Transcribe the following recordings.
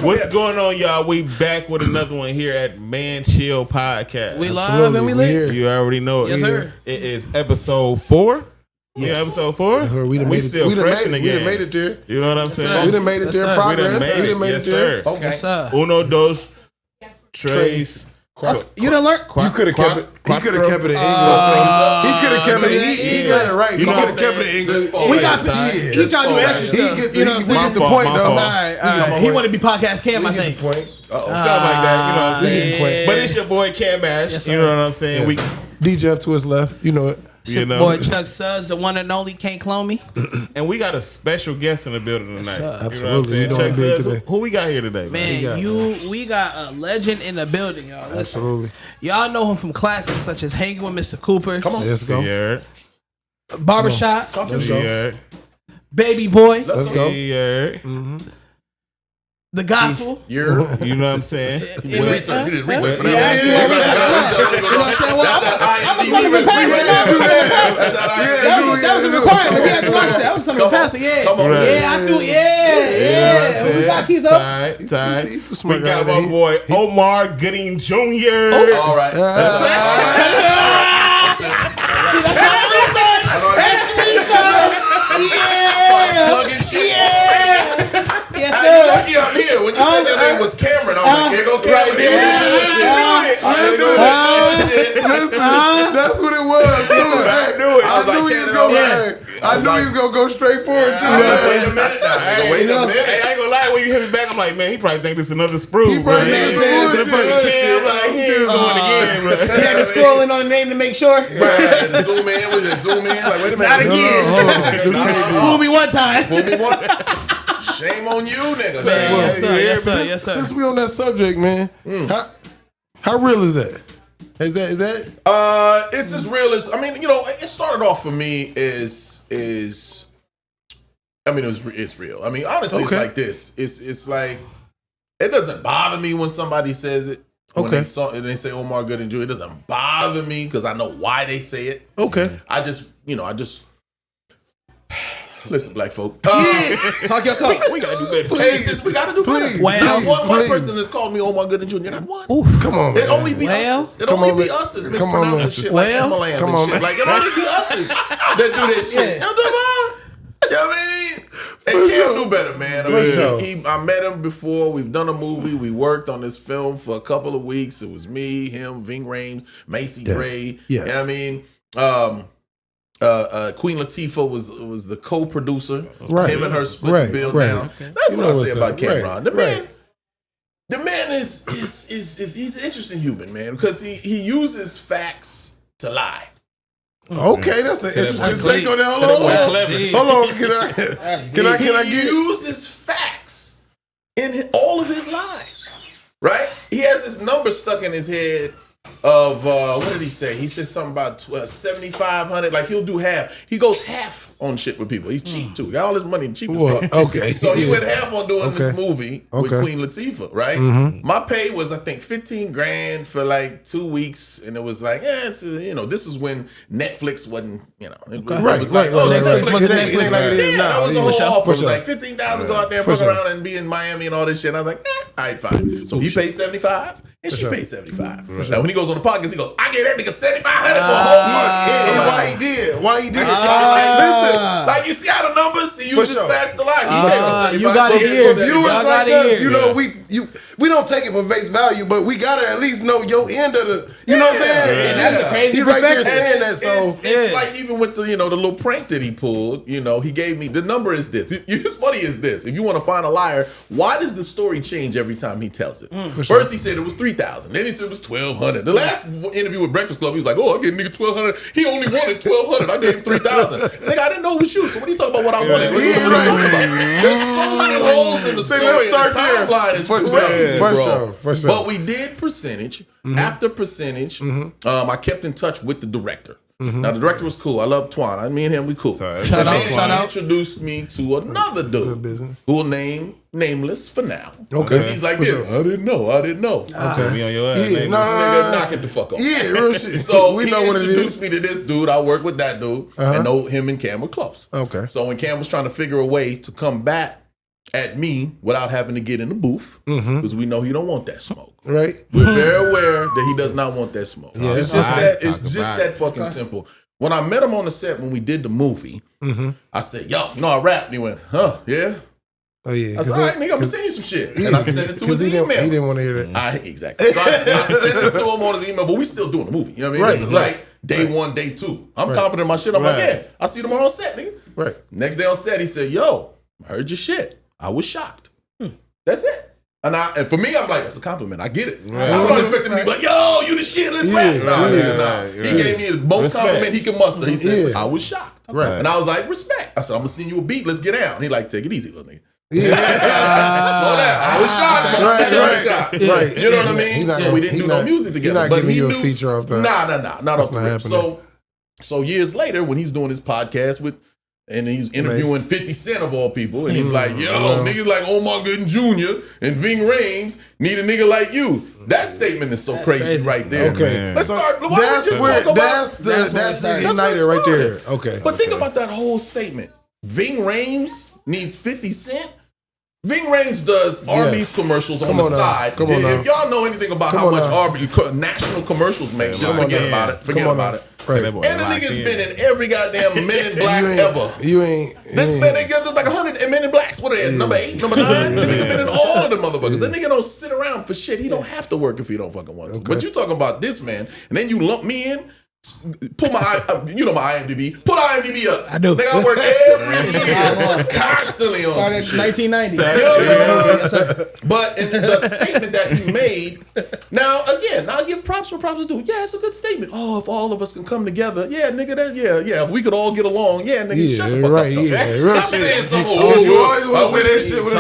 What's going on, y'all? We back with another one here at ManChillPodcast. We live and we live. You already know it. Yes, sir. It is episode 4. Yes. Yeah, episode 4. Yes, we still fresh in the game. We done made it there. You know what I'm saying? We done made it there. Progress. We done made it there. Sir. Okay. Yes, sir. Uno, dos, tres. You done learned? You could have kept it. He could have kept it in English. He could have kept it. He got it right. He could have kept it in English. We got the. He trying to do extra stuff. You know what I'm saying? We get the point though. All right. He want to be podcast Cam, I think. Point. Something like that. You know what I'm saying? But it's your boy Cam Ash. Yes, you know what I'm saying? Yes. DJ up to his left. You know it. You know. Boy Chuck Suggs, the one and only, can't clone me. And we got a special guest in the building tonight. Absolutely. You know what I'm saying? Chuck Suggs, who we got here today? Man, we got a legend in the building, y'all. Listen, Absolutely. y'all know him from classics such as Hanging with Mr. Cooper. Come on. Let's go. Yeah. Barbershop. Let's go. Yeah. Baby Boy. Let's go. Yeah. The Gospel. You know what I'm saying? He did research for that. That was a requirement. We had to watch that. That was something passing. Yeah. I do. Yeah. We got keys up. Tight. We got my boy Omar Gooding Jr. All right. See, that's my research. That's research. Yeah. Yes, How sir. you lucky I'm here? When you said that name was Cameron, I was like, here go Cameron. Listen, that's what it was. I knew he was gonna go straight forward too. Wait a minute now. Wait a minute. Hey, I ain't gonna lie. When you hit me back, I'm like, man, he probably think this is another sprue. He probably think it's some bullshit. Like, he ain't going again, bro. He had to scroll in on the name to make sure. Right. Zoom in. We just zoom in. Like, wait a minute. Not again. Fool me one time. Fool me once. Shame on you, nigga. Yes, sir. Since we on that subject, man, how real is that? Is that? It's as real as, I mean, you know, it started off for me it's real. I mean, honestly, It's like this. It's like, it doesn't bother me when somebody says it. When they say Omar Gooding Jr., it doesn't bother me because I know why they say it. Okay. I just listen, black folk. Talk your talk. We gotta do better. We gotta do better. Well, not one person has called me Omar Gooding Jr. Not one. Come on, man. It only be us. It only be us is mispronouncing shit like Himalayan and shit. Like, it only be us that do this shit. You know what I mean? And Cam do better, man. I met him before. We've done a movie. We worked on this film for a couple of weeks. It was me, him, Ving Rhames, Macy Gray. Yes. You know what I mean? Queen Latifah was the co-producer. Right. Him and her split the bill down. Okay. That's what I say about Cameron. The man is he's an interesting human, man, because he uses facts to lie. Okay, that's an interesting take on that. Hold on. Can I He uses facts in all of his lies, right? He has this number stuck in his head of what did he say? He said something about 7,500. Like, he'll do half. He goes half on shit with people. He's cheap too. He got all his money cheap as fuck. Okay. So he went half on doing this movie with Queen Latifah, right? Mm-hmm. My pay was, I think, $15,000 for like 2 weeks, and it was like, this is when Netflix wasn't, it was like, Netflix wasn't Netflix like it is now. That was the whole offer. It was like $15,000 go out there and fuck around and be in Miami and all this shit. And I was like, all right, fine. So he paid $75,000 and she paid $75,000. Now when he goes on the podcast, he goes, I gave that nigga $7,500 for a whole month. Why he did? Listen, like, you see how the numbers, he uses facts to lie. You gotta hear. Viewers like us, we don't take it for face value, but we gotta at least know your end of the, you know what I'm saying? And that's a crazy right there perspective. saying that. So it's like, even with the the little prank that he pulled, he gave me the number is this. His funny is this. If you want to find a liar, why does the story change every time he tells it? First he said it was 3,000, then he said it was 1,200. The last interview with Breakfast Club, he was like, "Oh, I gave nigga 1,200. He only wanted 1,200. I gave him 3,000." Nigga, I didn't know it was you. So what are you talking about? What I wanted? What are you talking about? There's so many holes in the story. Let's start the timeline is crazy, bro. For sure. But we did percentage after percentage. I kept in touch with the director. Now the director was cool. I love Twan. Me and him, we cool. Shout out. He introduced me to another dude who will name nameless for now. Okay. He's like this. I didn't know. Okay. Be on your ass. Nigga, knock it the fuck off. Yeah, real shit. So he introduced me to this dude. I work with that dude. And know him and Cam were close. Okay. So when Cam was trying to figure a way to come back at me without having to get in the booth because we know he don't want that smoke. Right. We're very aware that he does not want that smoke. Yeah, it's just that fucking simple. When I met him on the set when we did the movie, I said, "Yo, you know I rap." And he went, "Huh? Yeah." Oh yeah. I said, "All right, nigga, I'm gonna send you some shit." And I sent it to his email. He didn't want to hear that. Exactly. So I sent it to him on his email, but we still doing the movie. You know what I mean? This is like day 1, day 2. I'm confident in my shit. I'm like, yeah, I'll see you tomorrow on set, nigga. Right. Next day on set, he said, "Yo, I heard your shit." I was shocked. That's it. And for me, I'm like, that's a compliment. I get it. Right. I'm not expecting him to be like, "Yo, you the shit, let's rap." Nah. He gave me the most compliment he could muster. He said, I was shocked. Right. And I was like, respect. I said, I'm going to send you a beat. Let's get down. He like, take it easy, little nigga. Slow down. I was shocked, but right. You know what I mean? So we didn't do no music together. He's not giving you a feature off that. Nah, not off the rip. So years later, when he's doing his podcast and he's interviewing 50 Cent of all people, and he's like, "Yo, niggas like Omar Gooden Jr. and Ving Rhames need a nigga like you." That statement is so crazy right there. Okay, let's start. That's the igniter right there. Okay, but think about that whole statement. Ving Rhames needs 50 Cent. Ving Rhames does Arby's commercials on the side. If y'all know anything about how much Arby's national commercials make, just forget about it. Forget about it. Right. And the nigga's been in every goddamn Men in Black ever. This man, they got like 100 Men in Blacks. What are they? Number 8, number 9? The nigga been in all of the motherfuckers. The nigga don't sit around for shit. He don't have to work if he don't fucking want to. But you talking about this man, and then you lump me in. Put my IMDb. Put IMDb up. I do. Nigga, I work every year, constantly on some shit. 1990. You know what I'm saying? But in the statement that he made, now again, I'll give props where props is due. Yeah, it's a good statement. Oh, if all of us can come together, yeah, nigga, if we could all get along, yeah, nigga, shut the fuck up. Yeah, Stop saying something. You always want to say that shit with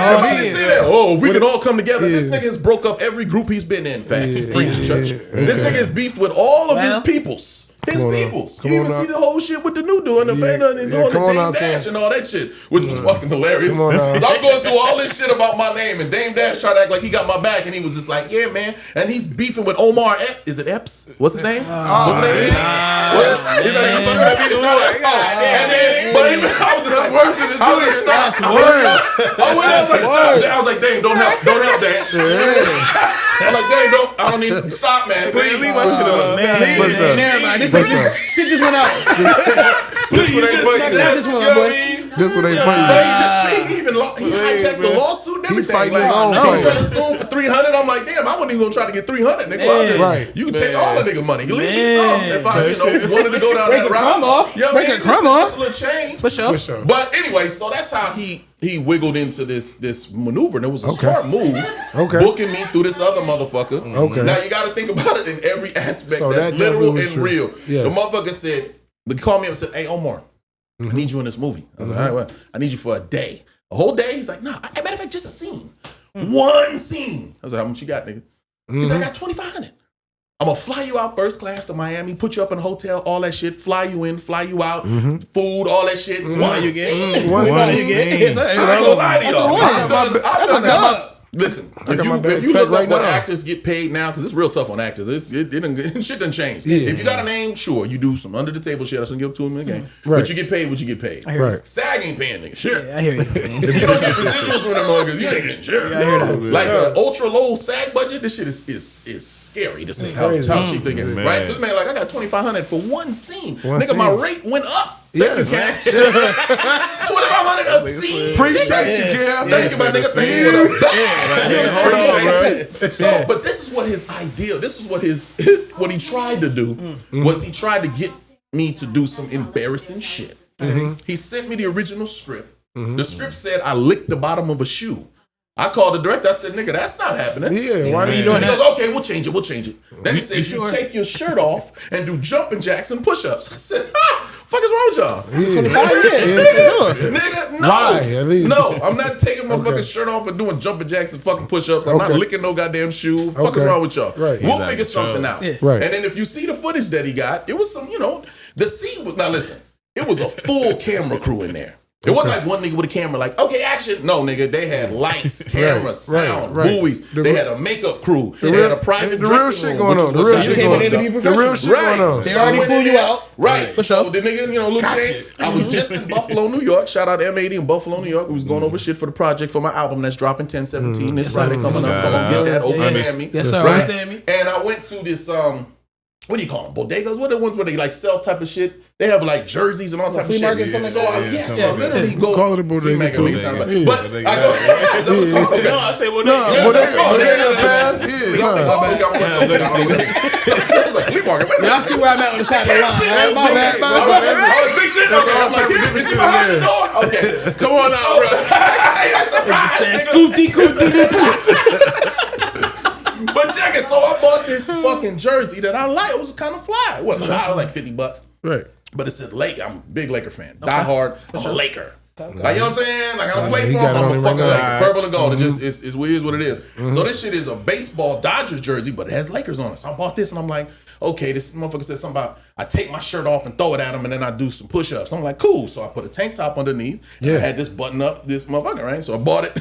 if we can all come together. This nigga has broke up every group he's been in. Facts. Preach, church. This nigga has beefed with all of his peoples. His peoples. You even see the whole shit with the new doing the Dame Dash and all that shit, which was fucking hilarious. Because I'm going through all this shit about my name, and Dame Dash tried to act like he got my back, and he was just like, "Yeah, man." And he's beefing with Omar. Is it Epps? What's his name? What's his name? I was just like, worse than the Junior. Stop. I was like, "Dame, don't help, Dame." I'm like, "Dame, I don't need. Stop, man. Please leave my shit alone." Never mind. This shit just went out. This one ain't funny. This one ain't funny. He hijacked the lawsuit and everything. He fighting like, his own he tried to fight. sue for $300. I'm like, damn, I wasn't even gonna try to get $300, nigga. Right. You can take all the nigga money. You leave me some if I, wanted to go down that route. Break a crumb off. Just a little change. For sure. But anyway, so that's how he wiggled into this maneuver, and it was a smart move. Booking me through this other motherfucker. Now you got to think about it in every aspect that's literal and real. The motherfucker said, they called me up and said, "Hey, Omar, I need you in this movie." I was like, "All right, well, I need you for a day." A whole day? He's like, "No, as a matter of fact, just a scene. One scene." I was like, "How much you got, nigga?" He's like, "I got $2,500. I'm gonna fly you out first class to Miami, put you up in a hotel, all that shit, fly you in, fly you out, food, all that shit. One you get. One you get. I ain't gonna lie to y'all. I've done that. Listen, if you look up what actors get paid now, because it's real tough on actors. Shit done changed. If you got a name, sure, you do some under the table shit. I shouldn't give it to them in the game. But you get paid what you get paid. SAG ain't paying niggas shit. I hear you. If you don't get residuals from them motherfuckers, you ain't getting shit. I hear that. Like an ultra low SAG budget, this shit is scary to see how cheap they get. Right? So this man like, I got $2,500 for one scene. Nigga, my rate went up. Thank you, Cam. $2,500 a scene. Appreciate you, Cam. Thank you, my nigga. So, but this is what his ideal. This is what what he tried to do was he tried to get me to do some embarrassing shit. He sent me the original script. The script said I licked the bottom of a shoe. I called the director. I said, "Nigga, that's not happening." Why are you doing that? He goes, "Okay, we'll change it. Then he said, "You take your shirt off and do jumping jacks and push-ups." I said, "Fuck is wrong with y'all?" Nigga, no. Why, at least? No, I'm not taking my fucking shirt off and doing jumping jacks and fucking push-ups. I'm not licking no goddamn shoe. Fuck is wrong with y'all? Right. We'll figure something out. Right. And then if you see the footage that he got, it was some, the scene was, now listen, it was a full camera crew in there. It wasn't like one nigga with a camera, like, okay, action. No, nigga, they had lights, cameras, sound, movies. They had a makeup crew. They had a private dressing room. Going on. The real shit going on. The real shit going on. They already flew you out. Right. So the nigga, Lil J, I was just in Buffalo, New York. Shout out to M80 in Buffalo, New York. We was going over shit for the project for my album that's dropping 10/17. This Friday coming up. Come on, get that. Understand me. Yes, sir. Understand me. And I went to this, what do you call them? Bodegas? What are the ones where they like sell type of shit? They have like jerseys and all type of shit. Market, so I literally go. Call it a bodega too. But I go. No, I say bodega. Bodega pass. It's like flea market. Y'all see where I'm at on the side of the line. My bad. Oh, big shit. I'm like, it's behind the door. Okay, come on out, bro. Scoopty. But check it. So I bought this fucking jersey that I like. It was kind of fly. It wasn't like $50. Right. But it said Lake. I'm a big Laker fan. Die hard. I'm a Laker. Like, you know what I'm saying? Like, I don't play for him. I'm a fucking Laker. Purple and gold. It just, it's weird what it is. So this shit is a baseball Dodgers jersey, but it has Lakers on it. So I bought this and I'm like, okay, this motherfucker said something about I take my shirt off and throw it at him and then I do some push-ups. I'm like, cool. So I put a tank top underneath. Yeah. I had this button up, this motherfucker, right? So I bought it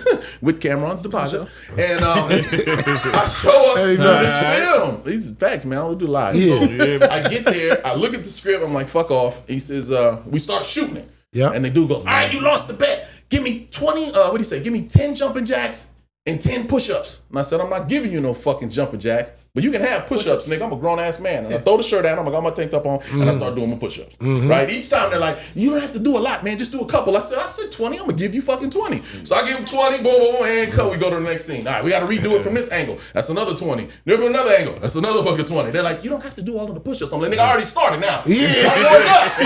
with Cameron's deposit. And I show up to this film. These are facts, man. I don't do lies. So I get there, I look at the script, I'm like, fuck off. He says, we start shooting it. Yeah. And the dude goes, all right, you lost the bet. Give me 20, what do you say? Give me 10 jumping jacks and 10 push-ups. And I said, I'm not giving you no fucking jumping jacks, but you can have push-ups, nigga. I'm a grown-ass man. And I throw the shirt at him, I got my tank top on, and I start doing my push-ups. Right? Each time they're like, you don't have to do a lot, man. Just do a couple. I said 20. I'm going to give you fucking 20. So I give him 20, boom, boom, boom, and cut. We go to the next scene. All right, we got to redo it from this angle. That's another 20. Then from another angle. That's another fucking 20. They're like, you don't have to do all of the push-ups. I'm like, nigga, I already started now. Yeah. I'm warmed up.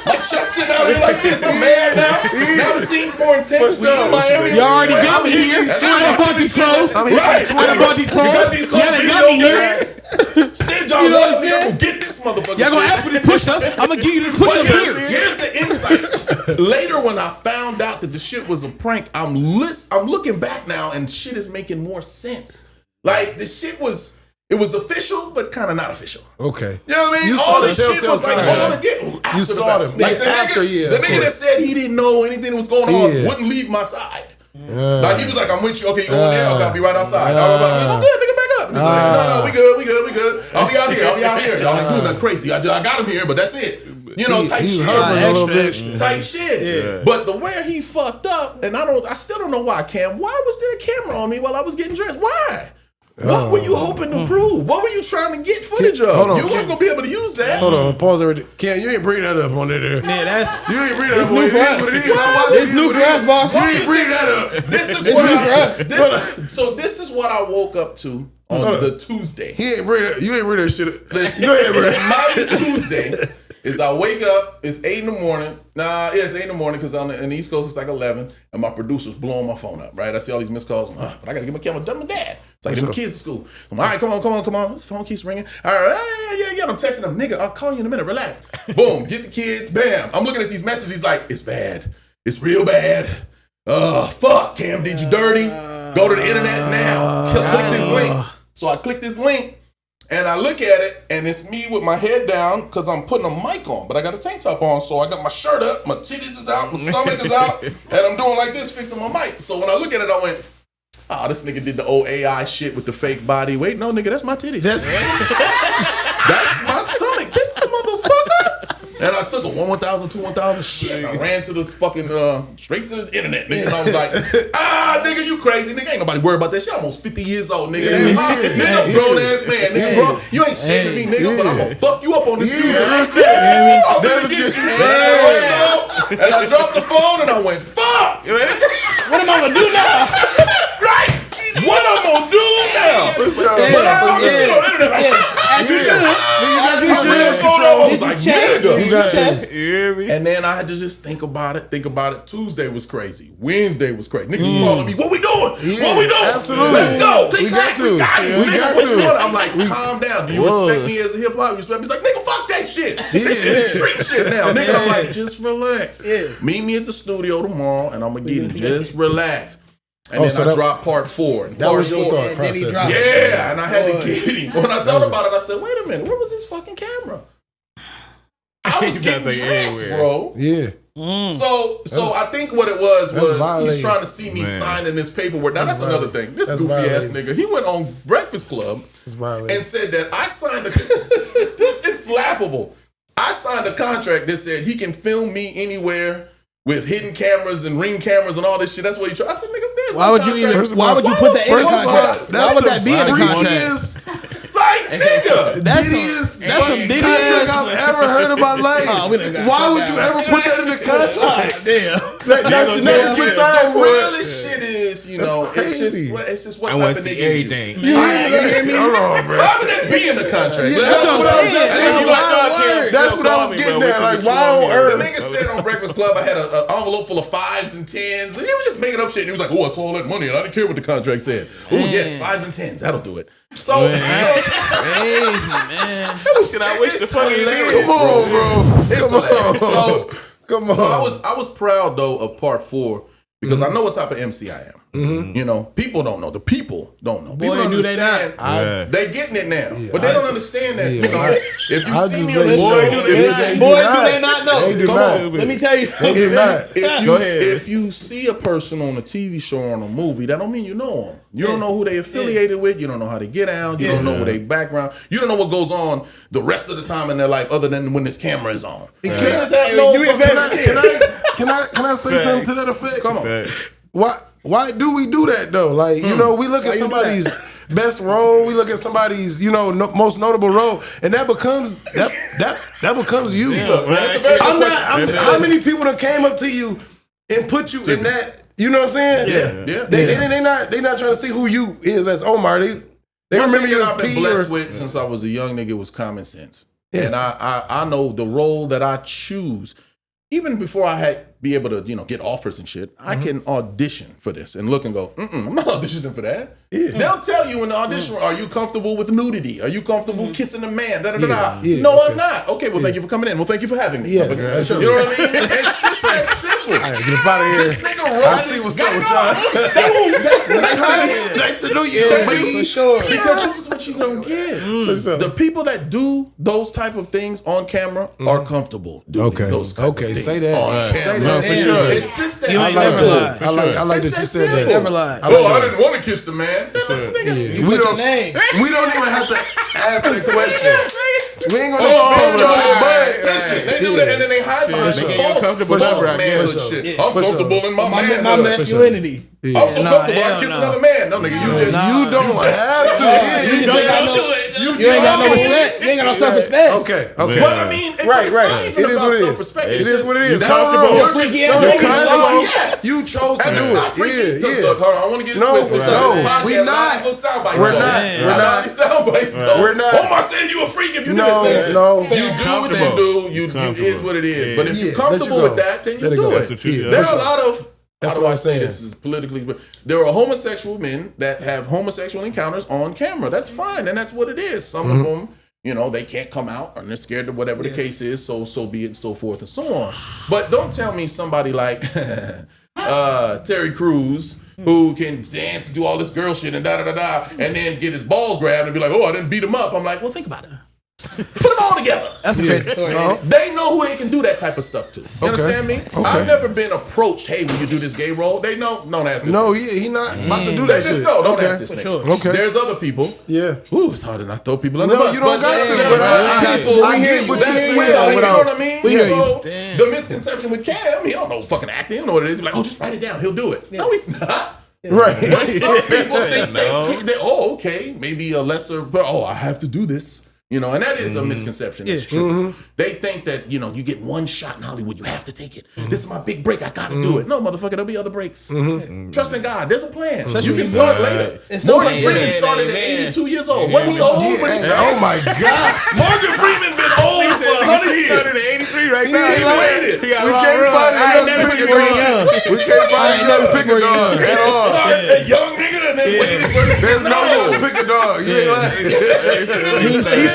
My chest sitting out here like this. I'm mad now. Now the scene's more intense. We in Miami. You already got me here. I bought these clothes. Right. I bought these clothes. Yeah, they got me here. Sid John, you know what I'm saying? Get this motherfucker. Y'all gonna ask for the push-ups? I'm gonna give you this push-up here. Here's the insight. Later, when I found out that the shit was a prank, I'm looking back now, and shit is making more sense. Like the shit was. It was official, but kind of not official. Okay. You know what I mean? All this shit was like going to get. You saw them. Like the nigga that said he didn't know anything that was going on wouldn't leave my side. Like he was like, I'm with you. Okay, you going there? Okay, I'll be right outside. I'm good, nigga, back up. He's like, no, we good. I'll be out here. Y'all ain't doing nothing crazy. I got him here, but that's it. You know, type shit. Type shit. Yeah. But the way he fucked up, and I still don't know why, Cam. Why was there a camera on me while I was getting dressed? Why? What were you hoping to prove? What were you trying to get footage of? You weren't gonna be able to use that. Hold on, pause everything. Cam, you ain't bring that up on there. Yeah, that's you ain't bring that up on there. It's new for us, boss. You ain't bring that up. This is what so this is what I woke up to on the Tuesday. You ain't bring that shit. Listen, my Tuesday is I wake up, it's 8 in the morning. It's 8 in the morning because on the East Coast it's like 11, and my producer's blowing my phone up, right? I see all these missed calls, but I gotta get my camera done with dad. So I get my kids to school. I'm all right, come on. This phone keeps ringing. All right, yeah. I'm texting them, nigga, I'll call you in a minute, relax. Boom, get the kids, bam. I'm looking at these messages, he's like, it's bad. It's real bad. Fuck, Cam did you dirty. Go to the internet now. Click this link. So I click this link. And I look at it, and it's me with my head down because I'm putting a mic on, but I got a tank top on, so I got my shirt up, my titties is out, my stomach is out, and I'm doing like this, fixing my mic. So when I look at it, I went, this nigga did the old AI shit with the fake body. Wait, no, nigga, that's my titties. That's my stomach. This motherfucker. And I took a 1,000, 2,000, shit. I ran to this fucking, straight to the internet, nigga. And I was like, nigga, you crazy. Nigga, ain't nobody worried about that shit. I'm almost 50 years old, nigga. Nigga, grown ass man, nigga, bro. You ain't shit to me, nigga, but I'm gonna fuck you up on this music. I'm gonna get you. And I dropped the phone and I went, fuck. What am I gonna do now? Right. What I'm gonna do now? But I told this shit on the internet. As you should. I was like, nigga. And then I had to just think about it. Tuesday was crazy. Wednesday was crazy. Niggas calling me, what we doing? What we doing? Absolutely. Let's go. We got to. I'm like, calm down. Do you respect me as a hip hop? You respect me? He's like, nigga, fuck that shit. This shit is street shit now. Nigga, I'm like, just relax. Meet me at the studio tomorrow and I'm gonna get it. Just relax. And then I dropped part 4. That was your thought process. Yeah, and I had to get him. When I thought about it, I said, wait a minute, where was his fucking camera? I was getting dressed, bro. Yeah. So I think what it was he's trying to see me signing this paperwork. Now that's another thing. This goofy ass nigga, he went on Breakfast Club and said that I signed this is laughable. I signed a contract that said he can film me anywhere with hidden cameras and ring cameras and all this shit. That's what he tried. I said, nigga, there's why would you put that in a contract? Why would that be in a contract? Like, nigga, that's some Diddy contract I've ever heard in my life. Why would you ever put that in the contract? Damn. The realest shit is, you know, it's just what type of nigga everything. Hold on, bro. Why would that be in the contract? That's what I was getting at. Like, why on earth? The nigga said on Breakfast Club, I had an envelope full of 5s and 10s, and he was just making up shit. And he was like, "Oh, I saw all that money, and I didn't care what the contract said." Oh, yes, 5s and 10s, that'll do it. So, crazy, man. I wish the funny hilarious, Come on, bro. Come on. So I was proud though of part 4 because I know what type of MC I am. You know, people don't know. The people don't know. People don't understand. They getting it now, but they don't understand that. You know, if you see me on the show, do they not know? Come on, let me tell you. If you see a person on a TV show or on a movie, that don't mean you know them. You don't know who they affiliated with. You don't know how they get out. You don't know their background. You don't know what goes on the rest of the time in their life other than when this camera is on. Can I say something to that effect? Come on. Why do we do that though? Like, you know, we look at somebody's best role, we look at somebody's, you know, most notable role, and that becomes that becomes you. How many people that came up to you and put you in that? You know what I'm saying? Yeah. They not trying to see who you is as Omar. They remember you as I've been blessed with since I was a young nigga was common sense, and I know the role that I choose. Even before I had be able to, you know, get offers and shit, I can audition for this and look and go, I'm not auditioning for that. They'll tell you in the audition, are you comfortable with nudity? Are you comfortable kissing a man? No, I'm not. Okay, well, thank you for coming in. Well, thank you for having me. You know what I mean? It's just that simple. Get up out of here. This nigga runs. I see what's up with y'all. Nice to know you, for sure. Because this is what you don't get. The people that do those type of things on camera are comfortable doing those type of things say that. on camera. Say that for sure. It's just that. I like that you said that. Never lied. I didn't want to kiss the man. We don't even have to ask the question. We ain't gonna expand on it, but listen, they do that and then they hide behind the false manhood shit. I'm comfortable in my manhood. My masculinity. I'm so comfortable, I kiss another man. No, nigga, you don't have to. You ain't got no respect. You ain't got no self-respect. Okay. But I mean, it's not even about self-respect. It is what it is. Comfortable. You're freaky ass nigga. Yes. You chose to do it. Not freaky. Hold on, I want to get into this. We're not. We're not. Omar said you a freak if you do this. No. You do what you do. You is what it is. But if you're comfortable with that, then you do it. There are a lot of. How do I say this? Is politically, but there are homosexual men that have homosexual encounters on camera. That's fine, and that's what it is. Some of them, you know, they can't come out, or they're scared of whatever the case is. So be it, and so forth and so on. But don't tell me somebody like Terry Crews, who can dance, and do all this girl shit, and and then get his balls grabbed and be like, "Oh, I didn't beat him up." I'm like, well, think about it. Put them all together. That's a great story. They know who they can do that type of stuff to. You understand me? I've never been approached, hey, will you do this gay role? They know, don't ask this. No, he not about to do that shit. Don't ask this nigga. Okay. There's other people. Yeah. Ooh, it's hard to not throw people under the bus. You don't got to. I get what you're saying. You know what I mean? So the misconception with Cam, he don't know fucking acting. He don't know what it is. He's like, oh, just write it down. He'll do it. No, he's not. Right. But some people think okay, maybe a lesser, but I have to do this. You know, and that is a misconception. It's true. They think that, you know, you get one shot in Hollywood, you have to take it. This is my big break, I gotta do it. No, motherfucker, there'll be other breaks. Trust in God, there's a plan. You can start later. Morgan Freeman started at 82 years old. Wasn't he old when he started? Oh my God. Morgan Freeman been old for 100 years. He started at 83 right now. He waited. We can't find another pick a dog at all. A young nigga and then waited for his There's no pick a dog. He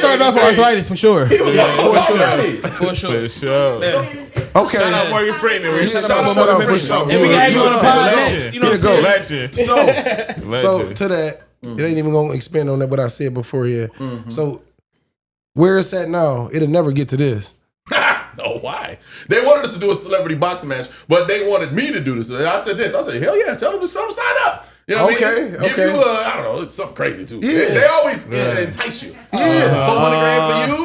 started off with arthritis for sure. He was For sure. Okay. Shout out Morgan Freeman. Shout out Morgan Freeman. And we got you on the pod next. You know what I'm saying? Legend. So to that, it ain't even gonna expand on that what I said before here. So where it's at now, it'll never get to this. No, why? why. They wanted us to do a celebrity boxing match, but they wanted me to do this. And I said this. I said, hell yeah, tell them to sign up. You know what I mean? Give you I don't know, it's something crazy too. Yeah. They always entice you. Yeah. $400,000 for you,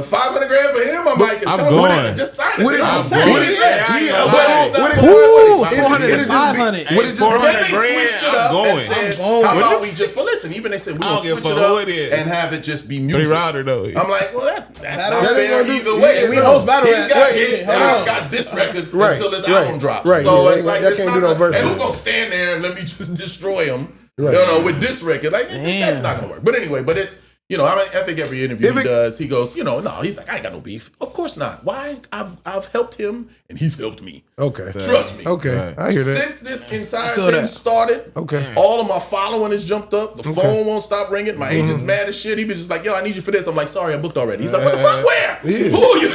$500,000 for him. I'm like, I'm going. Just sign it. What is that? $400 $500. What is $400,000? I'm going. How about we just? But listen, even they said we'll switch it up and have it just be music. 3-rounder though. I'm like, well, that's not fair either way. We host battle rap. He's got hits and I've got diss records until this album drops. So it's like, it's not. And who's gonna stand there and let me just destroy him? You know, with this record, like that's not gonna work. But anyway, but it's. You know, I think every interview he does, he goes, you know, no, he's like, I ain't got no beef. Of course not. Why? I've helped him and he's helped me. Okay. Trust me. Okay. I hear that. Since this entire thing started, all of my following has jumped up. The phone won't stop ringing. My agent's mad as shit. He be just like, yo, I need you for this. I'm like, sorry, I'm booked already. He's like, what the fuck? Where? Yeah. Who are you?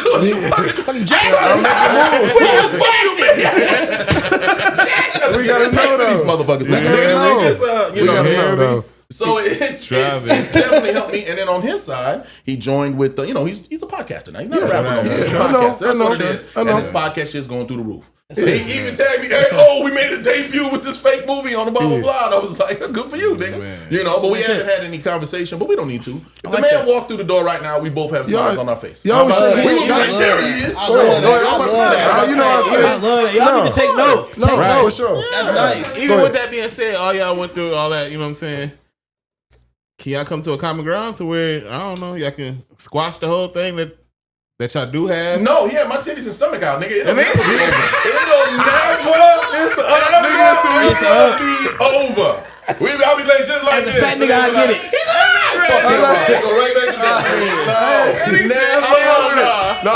Fucking Jackson. Where's Jackson? We gotta know these motherfuckers. We gotta know though. So it's definitely helped me. And then on his side, he joined with he's a podcaster now. He's not a rapper no more. He's a podcaster. That's what it is. And his podcast shit is going through the roof. He even tagged me, we made a debut with this fake movie on the blah blah blah. And I was like, good for you, nigga. You know, but we haven't had any conversation. But we don't need to. If the man walked through the door right now, we both have smiles on our face. Y'all was there he is. I love that. Y'all need to take notes. No, for sure. That's nice. Even with that being said, all y'all went through all that. You know what I'm saying? Can y'all come to a common ground to where, I don't know, y'all can squash the whole thing that y'all do have? No, he had my titties and stomach out, nigga. It'll never be over. I'll be like just like this. As a fat nigga, I get it. He's go right back to that. No, I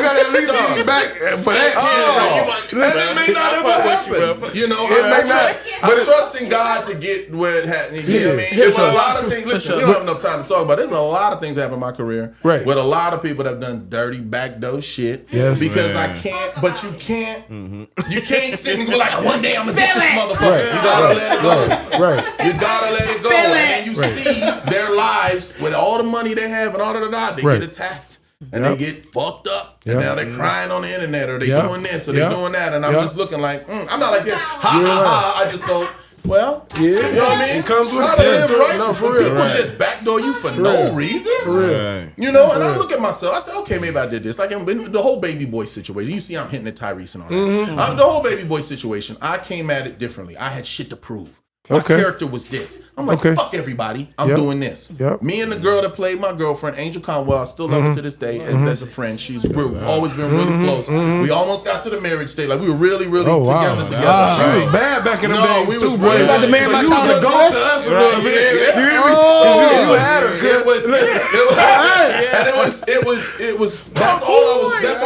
got at least get him back for that shit. And it may not ever happen. You know, it may not. I'm trusting God to get where it happened. You know what I mean? There's a lot of things. Listen, we don't have enough time to talk about. There's a lot of things that happen in my career with a lot of people that have done dirty backdoor shit. Yes, because I can't. But you can't. You can't sit and go like, one day I'm gonna get this motherfucker. You gotta let it go. You gotta let it go. And you see their lives with all the money they have and all of that. They get attacked. And they get fucked up. And now they're crying on the internet or they doing this or they doing that. And I'm just looking like, I'm not like this. I just go, well, you know what I mean? It comes with the no, for real. People just backdoor you for no reason. For real. You know, and I look at myself, I say, okay, maybe I did this. Like the whole baby boy situation. You see I'm hitting at Tyrese and all that. The whole baby boy situation, I came at it differently. I had shit to prove. My character was this. I'm like, fuck everybody. I'm doing this. Me and the girl that played my girlfriend, Angel Conwell, I still love her to this day as a friend. We've always been really close. We almost got to the marriage stage. Like we were really, really together. She was bad back in the day. We was really about to marry my child. Go to us a little bit. You had her. It was. That's the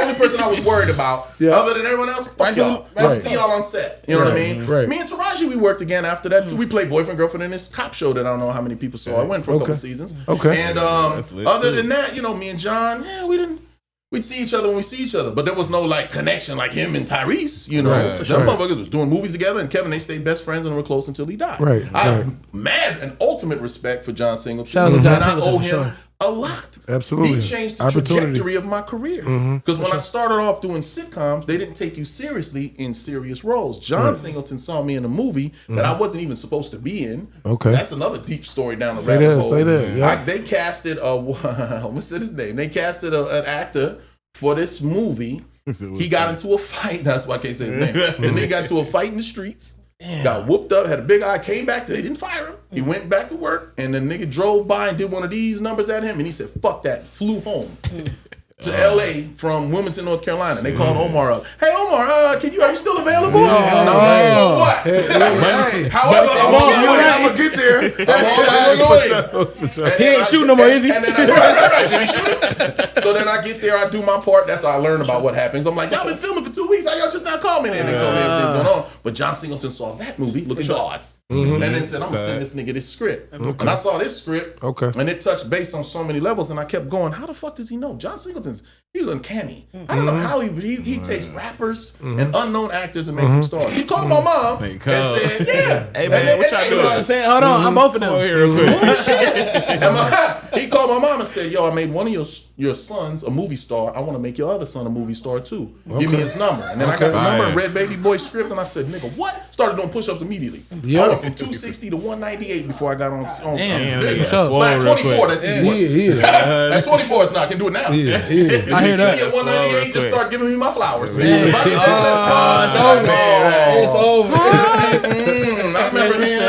only person I was worried about. Other than everyone else, fuck y'all. I'll see y'all on set. You know what I mean? Me and Taraji, we worked again after that. We played boyfriend girlfriend in this cop show that I don't know how many people saw. I went for a couple seasons. And other than that, you know, me and John, we'd see each other when we see each other, but there was no like connection like him and Tyrese. You know, them motherfuckers was doing movies together, and Kevin, they stayed best friends and were close until he died. I have mad and ultimate respect for John Singleton, and I owe him a lot. Absolutely. He changed the trajectory of my career. Because when I started off doing sitcoms, they didn't take you seriously in serious roles. John Singleton saw me in a movie that I wasn't even supposed to be in. That's another deep story down the rabbit hole. Say that. Yeah. They casted what's his name? They casted an actor for this movie. He got into a fight. That's why I can't say his name. And they got into a fight in the streets. Got whooped up, had a big eye, came back, they didn't fire him. He went back to work, and the nigga drove by and did one of these numbers at him, and he said, fuck that, flew home to LA from Wilmington, North Carolina. And they called Omar up. Hey Omar, are you still available? And I was like, what? However, I'm gonna get there. He ain't shooting no more, is he? And then did he shoot? So then I get there, I do my part. That's how I learn about what happens. I'm like, y'all been filming for 2 weeks. How y'all just not call me? And they told me everything's going on. But John Singleton saw that movie, look at God. And then said, I'm gonna send this nigga this script. And I saw this script, and it touched base on so many levels, and I kept going, how the fuck does he know? John Singleton's, he was uncanny. I don't know how he takes rappers and unknown actors and makes them stars. He called my mom and said, yeah. Hey man, what y'all doing? Hold on, I'm both of them. Here real quick. He called my mom and said, "Yo, I made one of your sons a movie star. I want to make your other son a movie star too. Give me his number." And then I got the number and read Baby Boy's script, and I said, "Nigga, what?" Started doing push-ups immediately. I went from 260 to 198 before I got on. Damn, at 24, that's easy. At 24, it's not. I can do it now. I hear that. At 198, just start giving me my flowers. It's over. I remember him.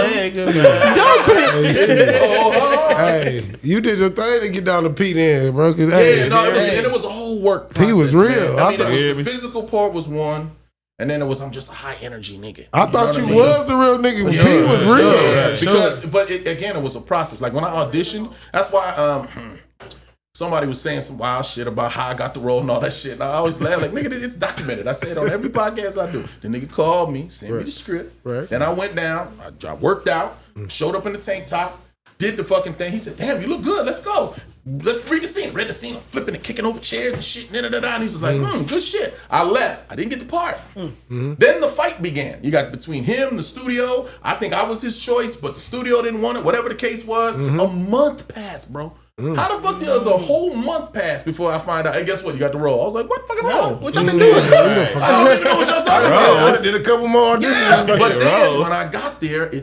Hey, you did your thing to get down to P then, bro. It was a whole work process. He was real. Man. I mean, the physical part was one, and then it was I'm just a high energy nigga. I thought you was the real nigga. P was real. But it was a process. Like when I auditioned, that's why somebody was saying some wild shit about how I got the role and all that shit. And I always laugh like, nigga, it's documented. I say it on every podcast I do. The nigga called me, sent me the script. Then I went down, I worked out, showed up in the tank top, did the fucking thing. He said, "Damn, you look good. Let's go. Let's read the scene." Read the scene. I'm flipping and kicking over chairs and shit. And he's just like, good shit. I left. I didn't get the part. Then the fight began. You got between him, the studio. I think I was his choice, but the studio didn't want it. Whatever the case was, a month passed, bro. How the fuck does a whole month pass before I find out? Hey, guess what? You got the role. I was like, what fucking role? What y'all been doing? I don't even know what y'all talking about. I did a couple more auditions. But then when I got there, it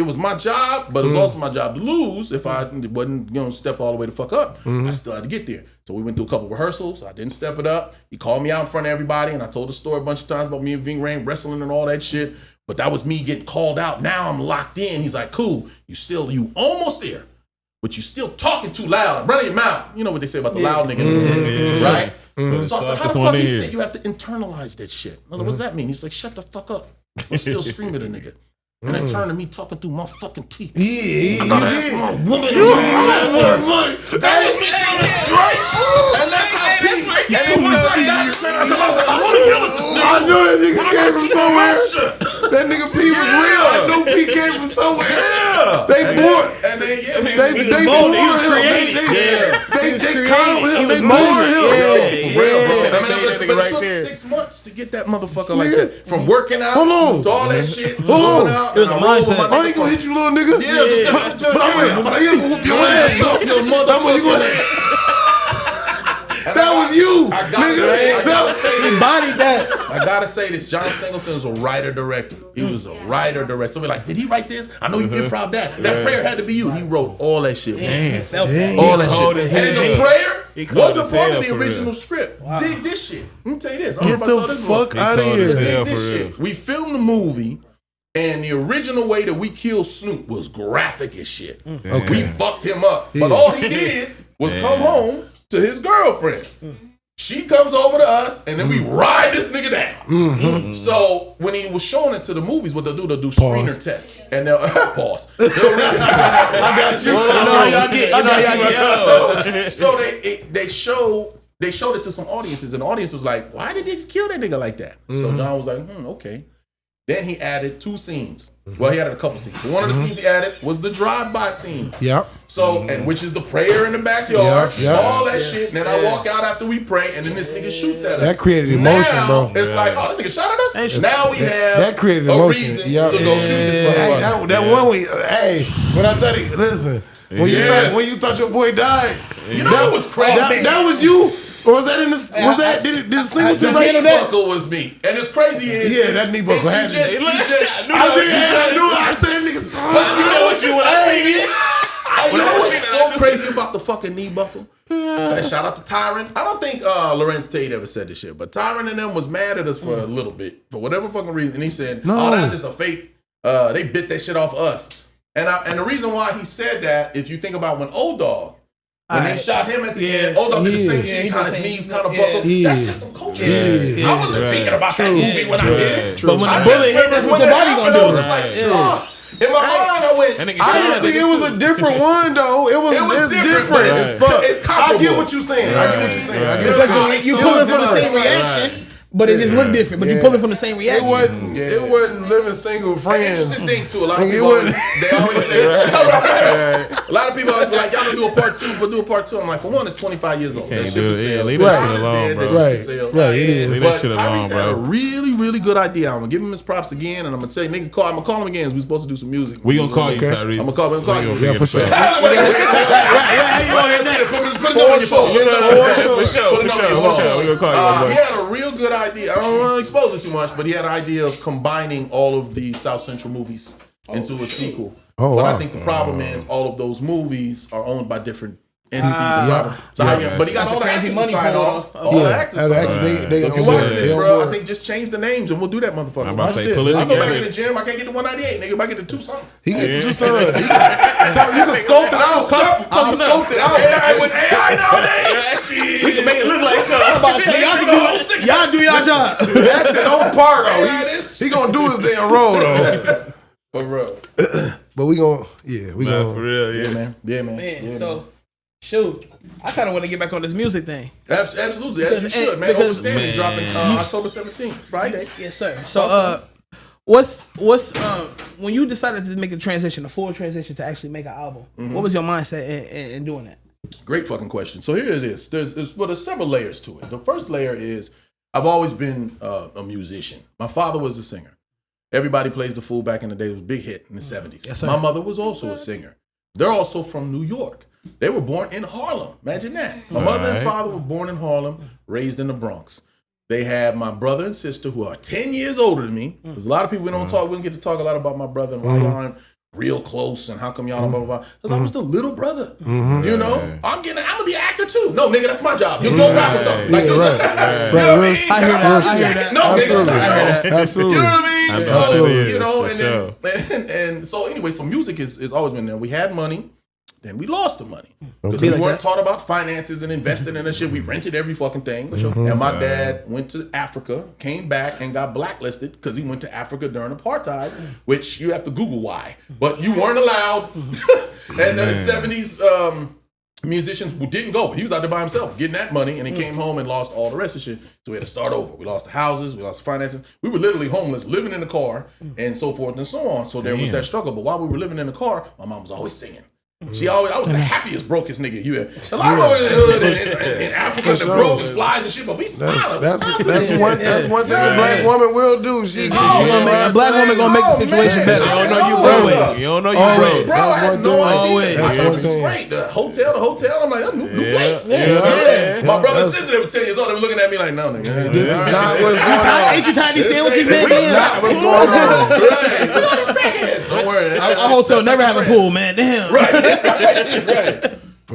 was my job, but it was also my job to lose if I wasn't step all the way the fuck up. I still had to get there. So we went through a couple rehearsals. I didn't step it up. He called me out in front of everybody, and I told the story a bunch of times about me and Ving Rhames wrestling and all that shit. But that was me getting called out. Now I'm locked in. He's like, cool, you almost there. But you still talking too loud, running your mouth. You know what they say about the loud nigga, right? So I said, how the fuck he said you have to internalize that shit? I was like, what does that mean? He's like, shut the fuck up. I'm still screaming at a nigga. And it turned to me talking through my fucking teeth. Yeah, I thought I asked my woman. That was me, right? And that's how Pete. And then once I got it, I was like, I want to deal with this nigga. I knew that nigga came from somewhere. That nigga P was real. I knew P came from somewhere. They bored. And then, they bored him. They caught him. They bored him. For real, bro. But it took 6 months to get that motherfucker like that. From working out to all that shit to going out. It was a mindset. Oh, he gonna hit you, little nigga? Yeah, but I ain't gonna whoop your ass though. That was you, I gotta say this. John Singleton is a writer-director. He was a writer-director. So we're like, did he write this? I know you improv that. That prayer had to be you. He wrote all that shit. Damn, felt that. All that shit. And the prayer wasn't part of the original script. Wow. Dig this shit. Let me tell you this. Get the fuck out of here. Dig this shit. We filmed the movie. And the original way that we killed Snoop was graphic as shit. Okay. We fucked him up. But all he did was come home to his girlfriend. She comes over to us, and then we ride this nigga down. So when he was showing it to the movies, what they'll do screener tests. And they'll pause. I got you. I got you. So they showed it to some audiences, and the audience was like, why did they just kill that nigga like that? So John was like, okay. Then he added 2 scenes. Well, he added a couple scenes. But one of the scenes he added was the drive-by scene. Yep. So, and which is the prayer in the backyard, all that shit. And then I walk out after we pray, and then this nigga shoots at us. That created emotion, now, bro. It's like, oh, this nigga shot at us? Now we have that created emotion. Reason to go shoot this motherfucker. That one week, when I thought when you thought your boy died, you know it was crazy. That was you. Or was that in the? Did the Singleton knee buckle was me, and it's crazy is that knee buckle had me. I said niggas. But you know what you what's so crazy about the fucking knee buckle? Shout out to Tyron. I don't think Lorenz Tate ever said this shit, but Tyron and them was mad at us for a little bit for whatever fucking reason. And he said, "Oh, that's just a fake. They bit that shit off us." And the reason why he said that, if you think about when O-Dog. When they shot him at the end, O-Dog did the same shit, kind of his knees kind of buckled. That's just some culture shit. I wasn't thinking about that movie when I did it. But when the bullet hit, that's what the body gonna do. I was just like, fuck. In my mind, I went. Honestly, it was a different one though. It's different. It's comparable. I get what you're saying. Because you pulling from the same reaction. But it just looked different. But you pull it from the same reaction. It wasn't living single friends. Interesting thing too. A lot of people they always say. A lot of people people always be like, y'all gonna do a part 2, but do a part 2. I'm like, for one, it's 25 years old. That shit was sale. Leave that shit alone, bro. Right, it is. But Tyrese had a really, really good idea. I'm gonna give him his props again, and I'm gonna tell you, nigga, I'm gonna call him again. We're supposed to do some music. We gonna call you, Tyrese. I'm gonna call you. Yeah, for sure. Put it on your phone. He had a real good idea. I don't want to expose it too much, but he had an idea of combining all of the South Central movies into a sequel. Oh, but wow. I think the problem is all of those movies are owned by different entities. But he got all the actors to sign off. All the actors. So if you're watching this, bro, I think just change the names and we'll do that, motherfucker. I'm about to say, I go back in the gym. I can't get to 198, nigga. If I get to 2 something. He get the 2 something. You can scope it out. I'll scope it out. With AI nowadays. We can make it look like something. Y'all do y'all job. That's the old part, though. He gonna do his damn role, though. For real. But we gonna, we gonna. For real, Yeah, man. Man, so shoot, I kind of want to get back on this music thing. Absolutely, as you should, man. Overstanding dropping October 17th, Friday. Yes, sir. So, what's when you decided to make a full transition to actually make an album? What was your mindset in doing that? Great fucking question. So here it is. There's several layers to it. The first layer is I've always been a musician. My father was a singer. Everybody Plays the Fool back in the day. It was a big hit in the 70s. Yes, sir. My mother was also a singer. They're also from New York. They were born in Harlem. Imagine that. My mother and father were born in Harlem, raised in the Bronx. They have my brother and sister who are 10 years older than me. There's a lot of people we don't get to talk a lot about my brother and why y'all aren't real close and how come y'all don't blah, blah, blah. Because I was the little brother. You know? I'm gonna be an actor too. No, nigga, that's my job. You go rap or something. Like, you know what I mean? I hear that. No, nigga. Absolutely. You know what I mean? Absolutely. So, you know, and so anyway, so music has always been there. We had money. Then we lost the money. Because we weren't taught about finances and investing in that shit. We rented every fucking thing. And my dad went to Africa, came back, and got blacklisted because he went to Africa during apartheid, which you have to Google why. But you weren't allowed. And then in the 70s, musicians who didn't go, but he was out there by himself getting that money, and he came home and lost all the rest of the shit. So we had to start over. We lost the houses, we lost the finances. We were literally homeless, living in the car, and so forth and so on. So there was that struggle. But while we were living in the car, my mom was always singing. I was the happiest, brokest nigga you had. A lot of in the hood in Africa, the broke and flies and shit, but we silent. That's one thing a black woman will do. A black woman gonna make the situation better. You don't know you broke. You don't know you broke. Bro, I had no idea. That's I one thought it was great. The hotel. I'm like, new place. My brother and sister, they were 10 years old. They were looking at me like, no, nigga. This is not what's going on. Ain't you tired of these sandwiches, man? Not what's going on. Right. Look at these crackheads. Don't worry. Our hotel never have a pool, man. Damn. Right.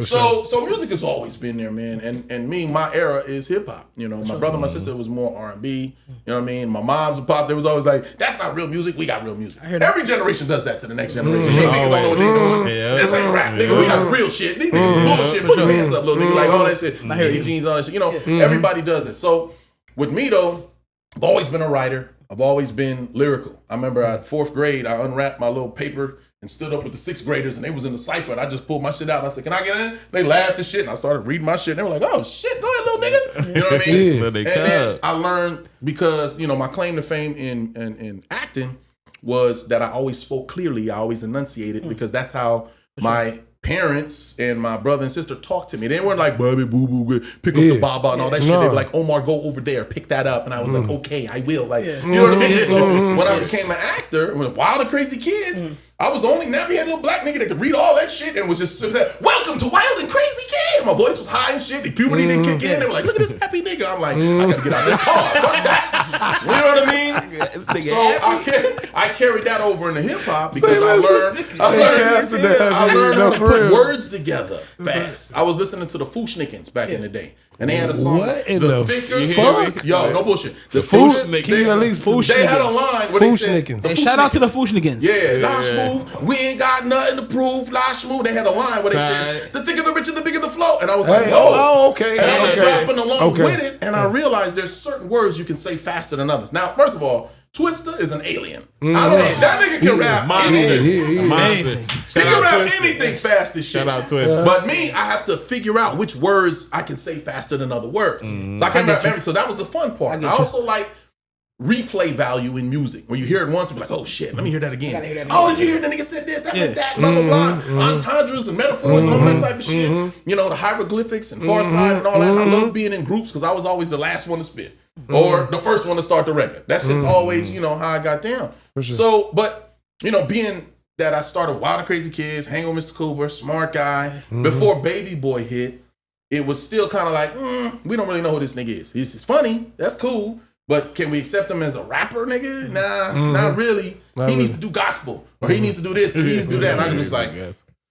So music has always been there, man. And me, my era is hip hop. You know, my brother and my sister was more R&B. You know what I mean? My mom's and pop, they was always like, that's not real music. We got real music. Every generation does that to the next generation. Niggas don't know what they doing. This ain't rap, nigga. We got real shit. These niggas is bullshit. Put your hands up, little nigga. Like all that shit. Skinny jeans, all that shit. You know, everybody does it. So with me though, I've always been a writer. I've always been lyrical. I remember at 4th grade, I unwrapped my little paper and stood up with the 6th graders, and they was in the cipher, and I just pulled my shit out, and I said, can I get in? They laughed and shit, and I started reading my shit, and they were like, oh, shit, go ahead, little nigga. You know what I mean? And then I learned, because, you know, my claim to fame in acting was that I always spoke clearly, I always enunciated, because that's how my parents and my brother and sister talked to me. They weren't like, baby, boo, boo, pick up the baba and all that shit. They were like, Omar, go over there, pick that up. And I was like, okay, I will. Like, you know what I mean? So when I became an actor, with Wild and Crazy Kids, I was the only nappy head little black nigga that could read all that shit and was just welcome to Wild and Crazy Kid. My voice was high and shit. The puberty didn't kick in. They were like, look at this happy nigga. I'm like, I gotta get out this car. Fuck that. You know what I mean? So I carried that over into hip hop because I learned how to put words together fast. I was listening to the Fushnikins back in the day. And they had a song. What in the fuck? Yo, no bullshit. The Fushnikins. They had a line where they said, hey, shout out to the Fushnikins. Yeah, lie smooth. We ain't got nothing to prove. Lie smooth. They had a line where they said, the thicker the richer, the bigger the flow. And I was like, oh, okay. And I was rapping along with it. And I realized there's certain words you can say faster than others. Now, first of all, Twista is an alien. I don't know. That nigga can rap anything. He can rap anything fast as shit. Shout out Twista. But me, I have to figure out which words I can say faster than other words. So I can't rap everything. So that was the fun part. I also like replay value in music. When you hear it once, you're like, oh shit, let me hear that again. Hear that oh, did you hear the nigga said this, that meant that, blah, blah, blah. Entendres and metaphors and all that type of shit. You know, the hieroglyphics and far side and all that. I love being in groups because I was always the last one to spit. Or the first one to start the record. That's just always, you know, how I got down. Sure. So, but, you know, being that I started Wild and Crazy Kids, hang with Mr. Cooper, smart guy, before Baby Boy hit, it was still kind of like, we don't really know who this nigga is. He's funny, that's cool, but can we accept him as a rapper, nigga? Nah, not really. He needs to do gospel, or he needs to do this, or he needs to do that. And I'm just like,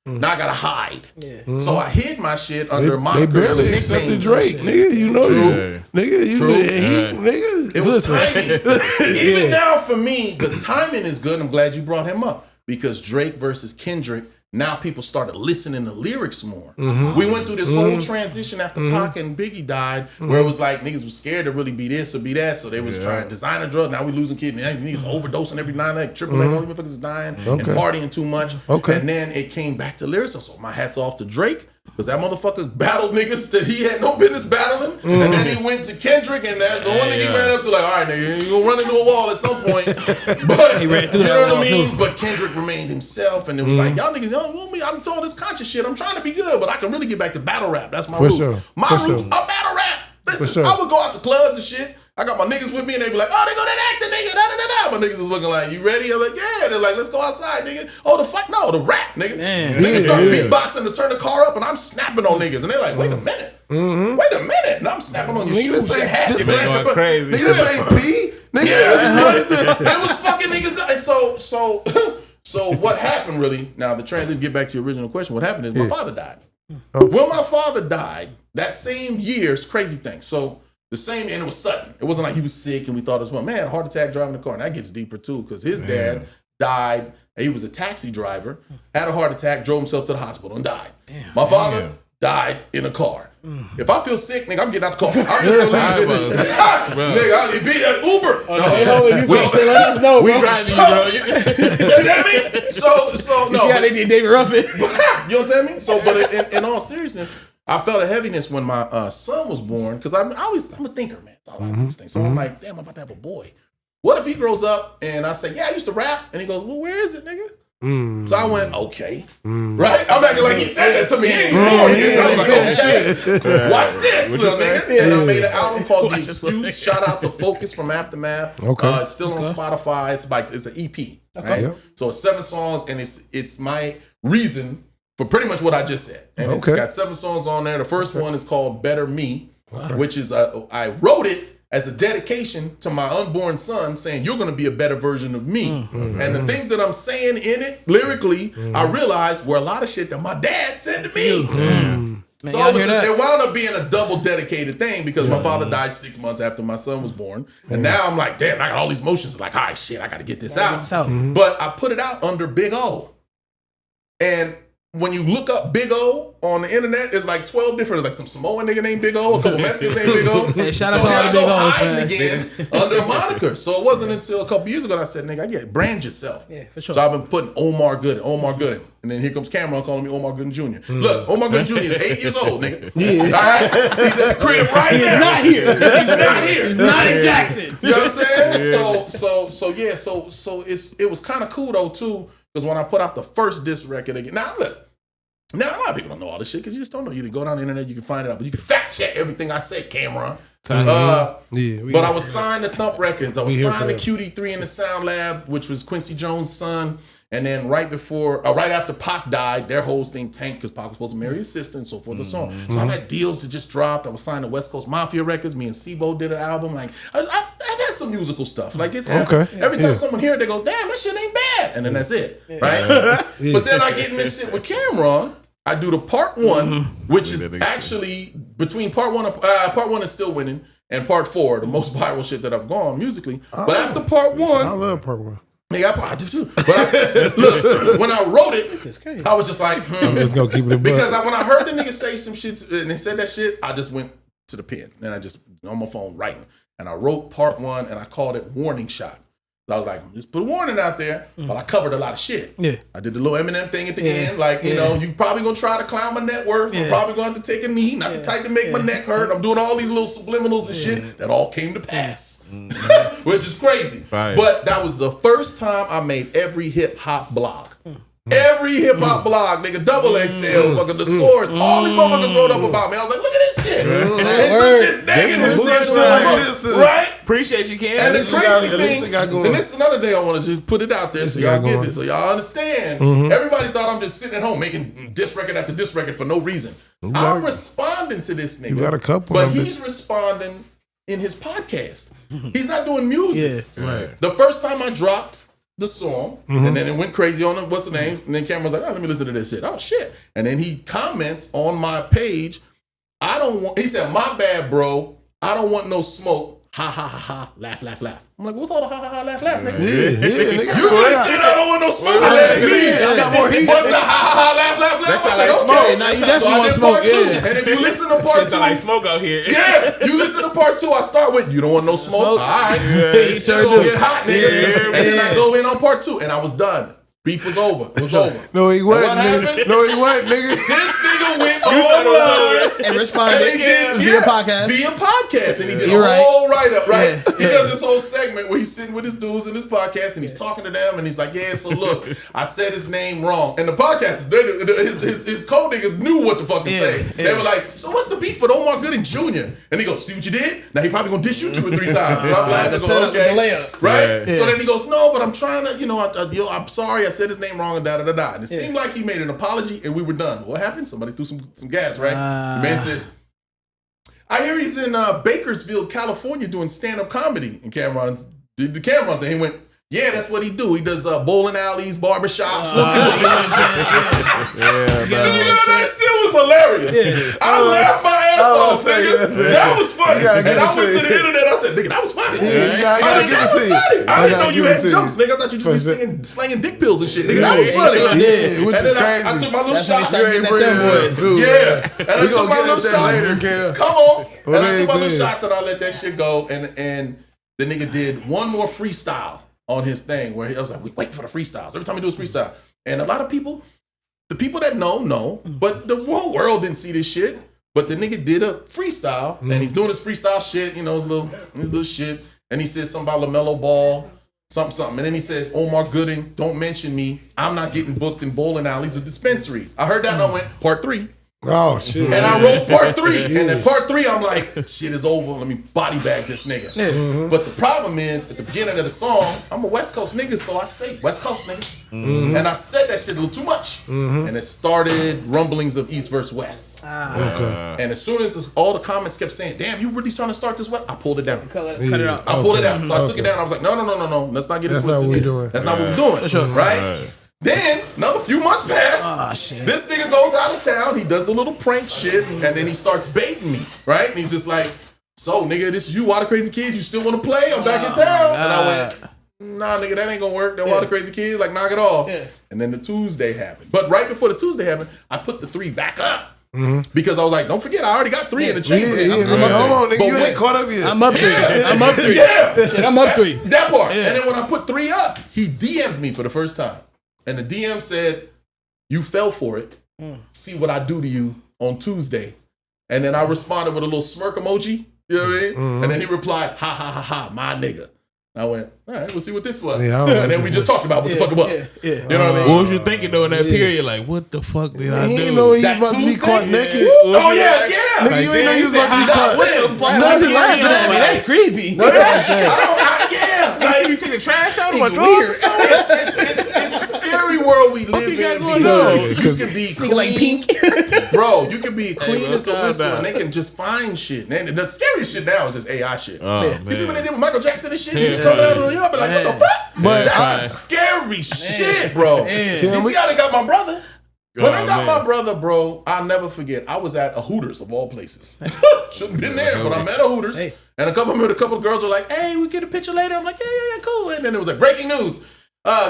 now I gotta hide. Yeah. So I hid my shit under monikers. They barely accepted Drake, nigga. You know, nigga. It was timing. Even now, for me, the timing is good. I'm glad you brought him up because Drake versus Kendrick. Now people started listening to lyrics more. We went through this whole transition after Pac and Biggie died, where it was like niggas was scared to really be this or be that, so they was trying to design a drug. Now we losing kids, and niggas overdosing every night, like triple A, all these motherfuckers is dying and partying too much. And then it came back to lyrics. So my hats off to Drake. Because that motherfucker battled niggas that he had no business battling. And then he went to Kendrick, and that's the one nigga he ran up to, like, all right, nigga, you gonna run into a wall at some point. But, he ran through you know what I mean? Too. But Kendrick remained himself, and it was like, y'all niggas don't want me. I'm doing this conscious shit. I'm trying to be good, but I can really get back to battle rap. That's my roots. Sure. My roots are battle rap. Listen, I would go out to clubs and shit. I got my niggas with me, and they be like, oh, they go that actor, nigga, da-da-da-da. My niggas is looking like, you ready? I'm like, yeah. They're like, let's go outside, nigga. Oh, the fight? No, the rap, nigga. Niggas start beatboxing to turn the car up, and I'm snapping on niggas. And they're like, wait a minute. Wait a minute. And I'm snapping on your shoes. This ain't crazy. Nigga, this ain't P. Nigga, it was fucking niggas. And so what happened really, now the transition, get back to your original question, what happened is my father died. When my father died, that same year's crazy thing. So, the same, and it was sudden. It wasn't like he was sick and we thought it was one. Man, heart attack driving the car. And that gets deeper too, because his dad died. And he was a taxi driver, had a heart attack, drove himself to the hospital and died. My father died in a car. If I feel sick, nigga, I'm getting out the car. I'm just gonna leave this. Nigga, I'll be at Uber. We driving you, bro. You know what I mean? So no. You see how they did David Ruffin? You know what I mean? So, but in all seriousness, I felt a heaviness when my son was born, because I'm a thinker, man. That's all I do is think. So I'm like, damn, I'm about to have a boy. What if he grows up and I say, yeah, I used to rap, and he goes, well, where is it, nigga? So I went, okay. Right? I'm acting like he said that to me. I was like, okay. Watch this, little nigga. And I made an album called The Excuse. Shout out to Focus from Aftermath. It's still on Spotify. It's an EP. Right? So it's 7 songs, and it's my reason for pretty much what I just said. And it's got 7 songs on there. The first one is called Better Me, which is, I wrote it as a dedication to my unborn son, saying, you're going to be a better version of me. And the things that I'm saying in it, lyrically, I realized were a lot of shit that my dad said to me. So it wound up being a double dedicated thing, because my father died 6 months after my son was born. And now I'm like, damn, I got all these emotions. Like, all right, shit, I got to get this out. But I put it out under Big O. And when you look up Big O on the internet, there's like 12 different, like some Samoan nigga named Big O, a couple Mexicans named Big O. Hey, shout out to all the Big O's, again under a moniker. So it wasn't until a couple years ago that I said, nigga, brand yourself. Yeah, for sure. So I've been putting Omar Gooden. And then here comes Cameron calling me Omar Gooden Jr. Look, Omar Gooden Jr. is 8 years old, nigga. All right? He's at the crib right now. He's not here. He's not here. He's not in Jackson. You know what I'm saying? So it was kind of cool though too, because when I put out the first diss record again, now look, now a lot of people don't know all this shit because you just don't know. You can go down the internet, you can find it out, but you can fact check everything I say, Cameron. But I was signed to Thump Records. I was signed to QD3 in the Sound Lab, which was Quincy Jones' son. And then right after Pac died, their whole thing tanked because Pac was supposed to marry his sister and so forth and so on. So I've had deals that just dropped. I was signed to West Coast Mafia Records. Me and Sibo did an album. Like I've had some musical stuff. Like it's happened. Every time someone hears it, they go, "Damn, that shit ain't bad," and then that's it, right? But then I get in this shit with Cameron. I do the part 1, which is actually between part 1. Part 1 is still winning, and part 4, the most viral shit that I've gone musically. But after part 1, I love part 1. Nigga, I do too. But look, when I wrote it, I was just like, I'm just gonna keep it because when I heard the nigga say some shit and they said that shit, I just went to the pen and I just on my phone writing, and I wrote part 1 and I called it Warning Shot. I was like, just put a warning out there. But I covered a lot of shit. Yeah. I did the little Eminem thing at the end. Like, you know, you probably going to try to clown my net worth. I'm probably going to have to take a knee. Not the type to make my neck hurt. I'm doing all these little subliminals and shit that all came to pass. Which is crazy. Right. But that was the first time I made every hip-hop blog. Every hip-hop blog, nigga, Double XL, fucking The Source, all these motherfuckers wrote up about me. I was like, look at this shit. And it took this negative shit like this, right? Appreciate you, Ken. And the crazy thing, got going. and this is another thing I want to just put it out there so y'all get this, so y'all understand. Everybody thought I'm just sitting at home making diss record after diss record for no reason. I'm responding to this nigga. You got a couple but of them. he's responding in his podcast. He's not doing music. Right. The first time I dropped the song, and then it went crazy on him. What's the names? And then Cameron's like, oh, let me listen to this shit. Oh shit! And then he comments on my page. He said, my bad, bro. I don't want no smoke. Ha ha ha ha. Laugh, laugh, laugh. I'm like, what's all the ha ha ha laugh, laugh, nigga? Nigga. You really said I don't want no smoke. I got more heat. But the ha ha ha laugh, laugh, laugh. That's I how said, they okay. smoke. Now you So definitely I want did smoke, part two. yeah. And if you listen to part Shit two, sound like smoke out here. yeah, you listen to part two, I start with, you don't want no smoke? All right. It's sure gonna do. get hot, nigga. And then I go in on part two, and I was done. Beef was over. It was over. No, he wasn't. what happened? Nigga. No, he wasn't, nigga. This nigga went over And responded via podcast. Via podcast. And he did You're a right. whole write-up, right? Yeah. He does this whole segment where he's sitting with his dudes in his podcast and he's talking to them and he's like, yeah, so look, I said his name wrong. And the podcast, his co-niggas knew what to fucking say. They were like, so what's the beef with Omar Gooding Jr.? And he goes, see what you did? Now he probably gonna dish you 2 or 3 times. And I'm laughing, set going, up the okay. layup. Right? Yeah. So then he goes, no, but I'm trying to, I'm sorry, I said his name wrong and da-da-da-da. And it seemed like he made an apology and we were done. What happened? Somebody threw some gas, right? The man said, I hear he's in Bakersfield, California doing stand-up comedy. And Cameron did the Cameron thing. He went, yeah, that's what he do. He does bowling alleys, barbershops. That shit was hilarious. I laughed my ass off, nigga. That was funny. And I went to the internet. I said, nigga, that was funny. I gotta give it to you. I didn't know you had jokes, nigga. I thought you just be slanging dick pills and shit. Nigga, that was funny. Yeah, which And is then crazy. I took my little That's when shots. he started getting at them boys. Yeah. And I We took gonna my get little into that shots. later, Cam. Come on. And I took my What little they shots and I let that shit go. And the nigga did one more freestyle on his thing where I was like, we wait for the freestyles. Every time he do his freestyle. And a lot of people, the people that know, but the whole world didn't see this shit. But the nigga did a freestyle and he's doing his freestyle shit, his little shit. And he says something about LaMelo Ball, something. And then he says, Omar Gooding, don't mention me. I'm not getting booked in bowling alleys or dispensaries. I heard that and I went, part 3. Oh, shit. And I wrote part 3. And then part 3, I'm like, shit is over. Let me body bag this nigga. But the problem is, at the beginning of the song, I'm a West Coast nigga, so I say West Coast nigga. And I said that shit a little too much. And it started rumblings of East versus West. And as soon as all the comments kept saying, damn, you really trying to start this West? I pulled it down. Cut it out. I pulled it out. So I took it down. I was like, no. Let's not get it twisted. That's not what we're doing. That's not what we're doing. Right? Then, another few months pass. Oh, shit. This nigga goes out of town. He does the little prank shit. And then he starts baiting me. Right? And he's just like, so, nigga, this is you, Wild Crazy Kids. You still want to play? I'm back in town. And I went, nah, nigga, that ain't going to work. That Wild Crazy Kids, like, knock it off. And then the Tuesday happened. But right before the Tuesday happened, I put the 3 back up. Because I was like, don't forget, I already got 3 in the chamber. Hold on, nigga. You ain't caught up yet. I'm up 3. I'm up 3. Yeah. Shit, I'm up 3. That part. And then when I put 3 up, he DM'd me for the first time. And the DM said, you fell for it. See what I do to you on Tuesday. And then I responded with a little smirk emoji. You know what I mean? And then he replied, ha, ha, ha, ha, my nigga. And I went, all right, we'll see what this was. And then we just talked about what the fuck it was. You know what I mean? What was you thinking though in that period? Like, what the fuck did I do? He didn't know he was That about to be Tuesday? caught naked. Oh, yeah. Nigga, you ain't know you was about to be caught. What the fuck? Nothing laughing at me. That's creepy. Like, you take the trash out of my Weird. drawers? It's a scary world we live you got in going because on? you can be clean. Like pink. Bro, you can be clean bro, as a calm whistle down. and they can just find shit. And the scariest shit now is this AI shit. Oh, You see man. what they did with Michael Jackson and shit? He just coming out of the yard and like, what the fuck? But That's some scary shit, bro. You see how they got my brother? When they got my brother, bro, I'll never forget. I was at a Hooters of all places. Shouldn't have been there, but I'm at a Hooters. Hey. And a couple of girls were like, hey, we get a picture later. I'm like, yeah, cool. And then it was like, breaking news.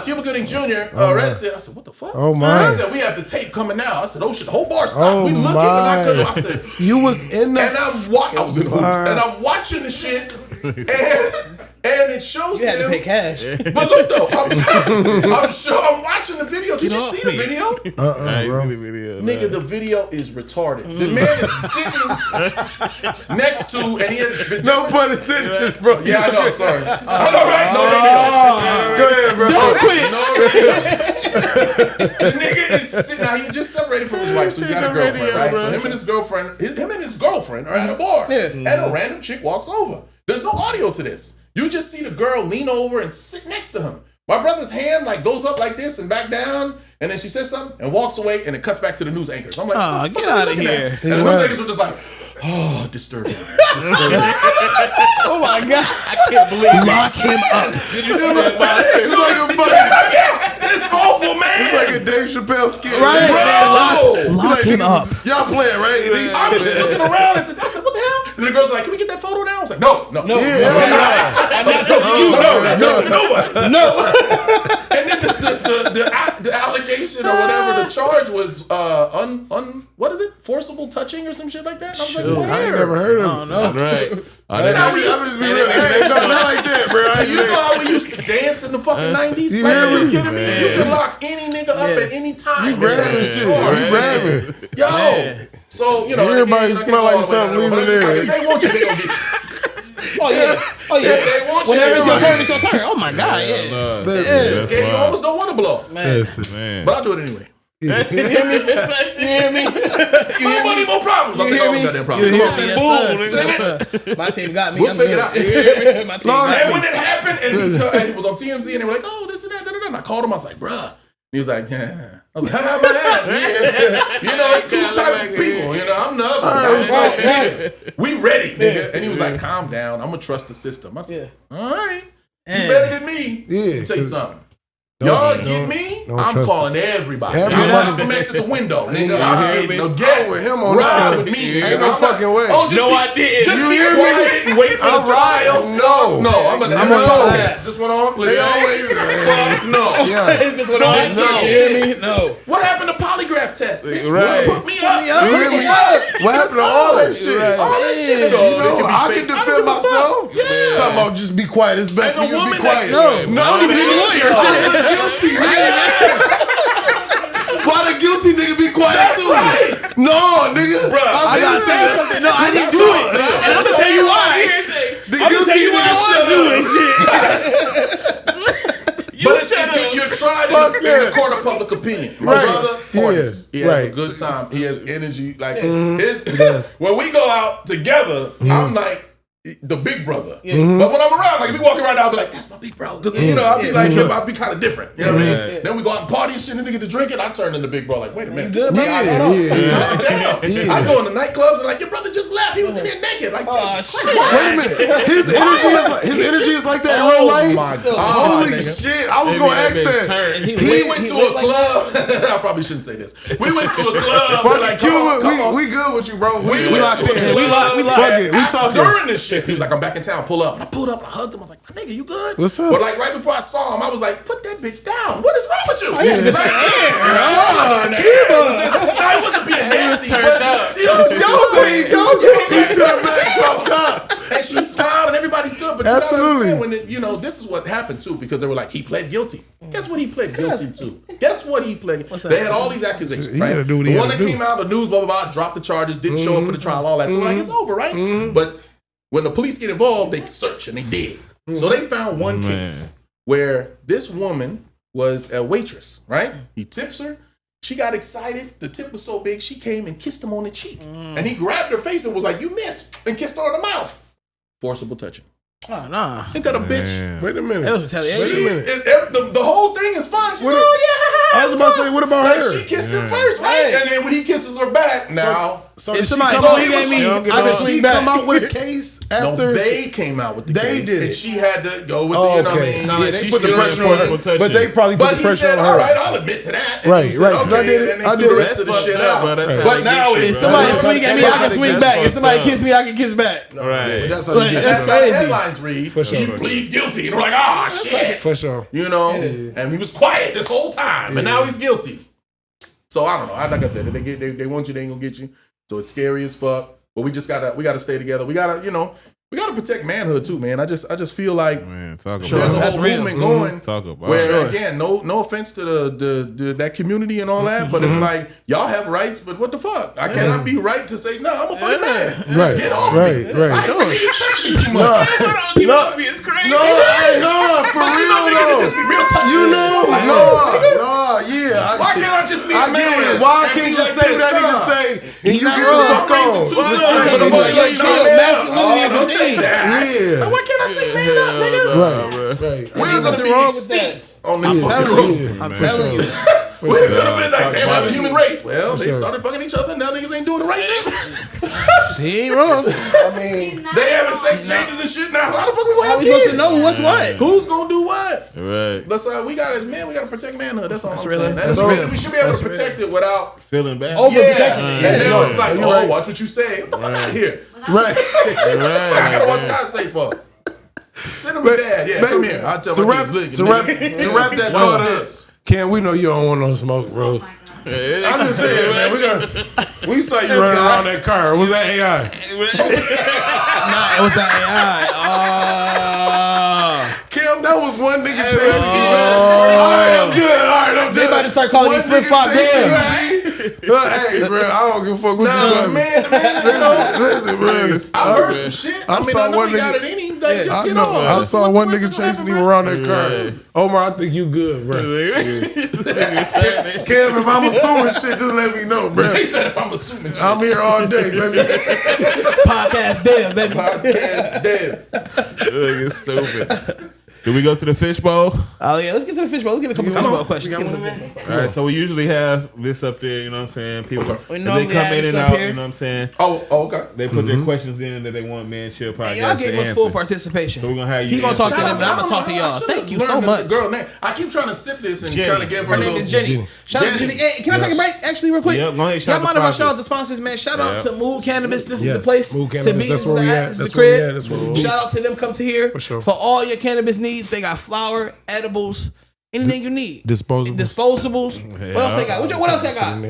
Cuba Gooding Jr. arrested. I said, what the fuck? Oh, my. I said, we have the tape coming out. I said, oh shit, the whole bar stopped. Oh, We looking and I couldn't. I said, You was in the. and I was in Hooters. And I'm watching the shit. And And it shows You had to him. pay cash. But look though, I'm sure I'm watching the video. Did you see the video? Bro. Nigga, the video is retarded. The man is sitting next to, and he has No pun intended, bro. Yeah, I know. Sorry. I know, right? No Go ahead, bro. Don't quit. radio. The nigga is sitting. Now he just separated from his wife, so he's got a girlfriend, right? So him and his girlfriend are at a bar, and a random chick walks over. There's no audio to this. You just see the girl lean over and sit next to him. My brother's hand like goes up like this and back down, and then she says something and walks away, and it cuts back to the news anchors. I'm like, oh, get out of here! And the news anchors were just like, oh, disturbing. Oh my god! I can't believe it. Lock him up. Did you see that? It's like a fucking. It's awful, man. It's like a Dave Chappelle skit. Right, Bro. man. Lock him up. Y'all playing, right? I was looking around and I said, what the hell? And the girl's like, can we get that photo now? I was like, no. I'm not touching you. Nobody. No. And then the allegation or whatever, the charge was what is it? Forcible touching or some shit like that? And I was like, where? I ain't never heard of him. Right. Now we used just be real. Hey, no, not like that, bro. You know how we used to dance in the fucking 90s? You Like, hear are you me? kidding me? You can lock any nigga up at any time. You grabbing shit. You grabbing. Yo. So, you know, Everybody again, smell I like can't go all the way something down, but leaving it's like, there. if they want you, they gonna get you. Oh yeah. If they want you, Whenever they it's your gonna turn, get it's your turn. Oh my god. Yeah. That's you. You wild. almost don't want to blow. Listen, Man. But I'll do it anyway. You hear me? No money, more problems. I'll You take hear all me? the goddamn You problems. hear Come me? on, Yes, boom. sir. Yes, sir. My team got me. We'll I'm figure it good. out. You hear me? My team got And me. when it happened, and he was on TMZ, and they were like, "Oh, this and that." And I called him. I was like, "Bruh." He was like, "Yeah." I was like, "Ha my ass." Yeah. You know, it's two type of people. You know, I'm the other. I was like, "Nigga, we ready, nigga." And he was like, "Calm down. I'm gonna trust the system." I said, "All right, you better than me." Yeah, Let me tell you something. Y'all get me? I'm calling everybody. Malcolm X at the window, nigga. I'm getting a guest with him on ride that. with me. Ain't no fucking way. Oh, no, I didn't. Just You be hear me? quiet and wait for the trial. No. I'm on podcast. Is this one on? Listen, fuck no. Is this what I No. You hear me? No. What happened to polygraph tests? Bitch, Right. put me up. You hear me? What happened to all that shit? All that shit. You know, I can defend myself. Yeah. Talking about just be quiet. It's best for Ain't you no to be woman quiet. that- No, I'm even a lawyer. I was guilty, nigga. Why the guilty nigga be quiet too? right. No, nigga. I gotta say something. No, I didn't do it. And I'm gonna tell you why. The I'm gonna tell you what I was doing. But you're trying to in the court of public opinion. My Right. brother, Yeah. Hornets, he has a Right. good time. He has energy. Like when we go out together, I'm like the big brother. But when I'm around, like if we walking around, I'll be like, "That's my big bro," because you know I'll be like, I'll be kind of different. You know what I mean? Then we go out and party and shit, and they get to drinking. I turn into big bro. Like, wait a minute, good, calm man? down. I go in the nightclubs and like, your brother just left. He was in here naked. Like, Jesus Christ. Wait a minute. His energy is like that in real life. my God, Holy nigga. shit! I was gonna ask that. We went to a club. I probably shouldn't say this. We went to a club. Fuck Like, it, come on, come Cuba. on. We good with you, bro. We went locked to a in. club. We fuck it. We talking. During this shit, he was like, "I'm back in town. Pull up." And I pulled up and I hugged him. I was like, "Nigga, you good?" What's up? But like right before I saw him, I was like, "Put that bitch down. What is wrong with you?" Yeah. Like, no, he wasn't being nasty, but still, Don't get me to the back top. and she smiled and everybody's good. But you gotta Absolutely. understand when this is what happened too, because they were like, he pled guilty. Guess what he pled guilty to? Guess what he pled? They had all these accusations, He right? gotta do what The he one gotta that do. came out, the news, blah blah blah, dropped the charges, didn't show up for the trial, all that. So like, it's over, right? But when the police get involved, they search and they dig. So they found one case where this woman was a waitress, right? He tips her. She got excited. The tip was so big, she came and kissed him on the cheek. And he grabbed her face and was like, "You missed," and kissed her on the mouth. Forcible touching. Oh, nah. Ain't that a bitch? Wait a That minute. was retaliation. Wait a minute. The whole thing is fine. She's What- like, "Oh yeah." I was about to say, what about Like, her? she kissed him first, right? And then when he kisses her back, now So If did she somebody come out- swing at me, Did I can she swing back. come out with a case no, after? they came out with the They case, did and it. she had to go with Oh, the, you know what I okay. mean? Sound like they she put the still pressure in on her. forcible But they probably put But the he pressure said, on "All her. right, I'll admit to that." And Right, he said, right, 'cause I "Okay," did it. and they I threw did the it. rest of the shit out. But now If it's somebody That's swing at me, that's I can how swing they- back. If that's somebody fucked kiss me, I can kiss back. Right. That's how Like, you that's get how the crazy. headlines read. For sure. He pleads guilty, and we're like, "Ah, shit." for sure. You know, and he was quiet this whole time, and now he's guilty. So I don't know. Like I said, they want you, they ain't gonna get you. So it's scary as fuck. But we gotta stay together. We gotta, We gotta protect manhood too, man. I just feel like talk about there's a That's whole real. movement going Talk about where again, no offense to the that community and all that, but it's like y'all have rights, but what the fuck? I cannot be right to say no. I'm a fucking man. Right. Get off Right. me. Right. I hate when niggas touch me too much. It's crazy. No, for real though. Just be real touchy. You know, yeah. Why can't I just be a man? Why and can't be you like say this? that Nah. nigga say and you get the wrong. fuck on? Yeah. Why can't I say man up, nigga? Right. We're gonna be wrong with that. extinct on this fucking telling you. road. I'm telling you. We're gonna be like, damn, I'm a human race. Well, they sure. started fucking each other. Now niggas ain't doing the right thing. He ain't wrong. I mean, They having sex changes and shit now. How the fuck we gonna How have we supposed kids? to know what's what? Who's gonna do what? Right. Let's we got as men, we gotta protect manhood. That's all I'm real. saying. That's We should be able to protect it without Feeling bad. Overprotecting and it. then it's like, You're right. watch what you say. Get the fuck out of here. right. I gotta watch what I say for. Send him a dad. Yeah, come here. I'll tell To my wrap kids, to look, wrap nigga. to wrap that Watch thought up. this. Ken, we know you don't want no smoke, bro. Oh my God. I'm just saying, man. We saw you running around that car. Was that AI? Nah, it was that AI. Kim, that was one nigga chasing you, man. All right, I'm good. They about to start calling me One Flip nigga Flop chasing Dan. you, G. Hey, bro, I don't give a fuck what you Nah, do. man, Listen, bro. I heard some shit. I mean, I know one he got nigga- it in him. Like, just I get know. on. I saw What's one the nigga worst that's chasing gonna him happen, around that car. Omar, I think you good, bro. Kev, Kev, if I'm assuming shit, just let me know, bro. He said if I'm assuming shit. I'm here all day, baby. Podcast dead, baby. Podcast dead. Nigga stupid. Do we go to the fishbowl? Oh yeah, let's get to the fishbowl. Let's get a couple fishbowl questions. All right, so we usually have this up there, you know what I'm saying? People, We as normally they come have in this and up out, here. you know what I'm saying? Oh, okay. They put their questions in that they want Man Chill Podcast Hey, y'all gave to us answer. full participation. So we're going to have you He gonna answer. talk to them, and I'm gonna talk to y'all. Thank you so much. Girl name. I keep trying to sip this and Jenny. trying to give her Her a name little. is Jenny. Shout out to Jenny. Jenny. Hey, can I take a break? Actually, real quick. Yep, go ahead, shout Y'all out mind the if I shout out sponsors. the sponsors, man? Shout out Yep. to Mood Cannabis. This is Yes, the place Mood to Cannabis. be. That's This is where we the at. this is That's the where we crib. at. That's where we be. Shout out to them. Come to here For sure. for all your cannabis needs. They got flour, edibles, anything you need. Disposables. Disposables. What else they got? What else they got?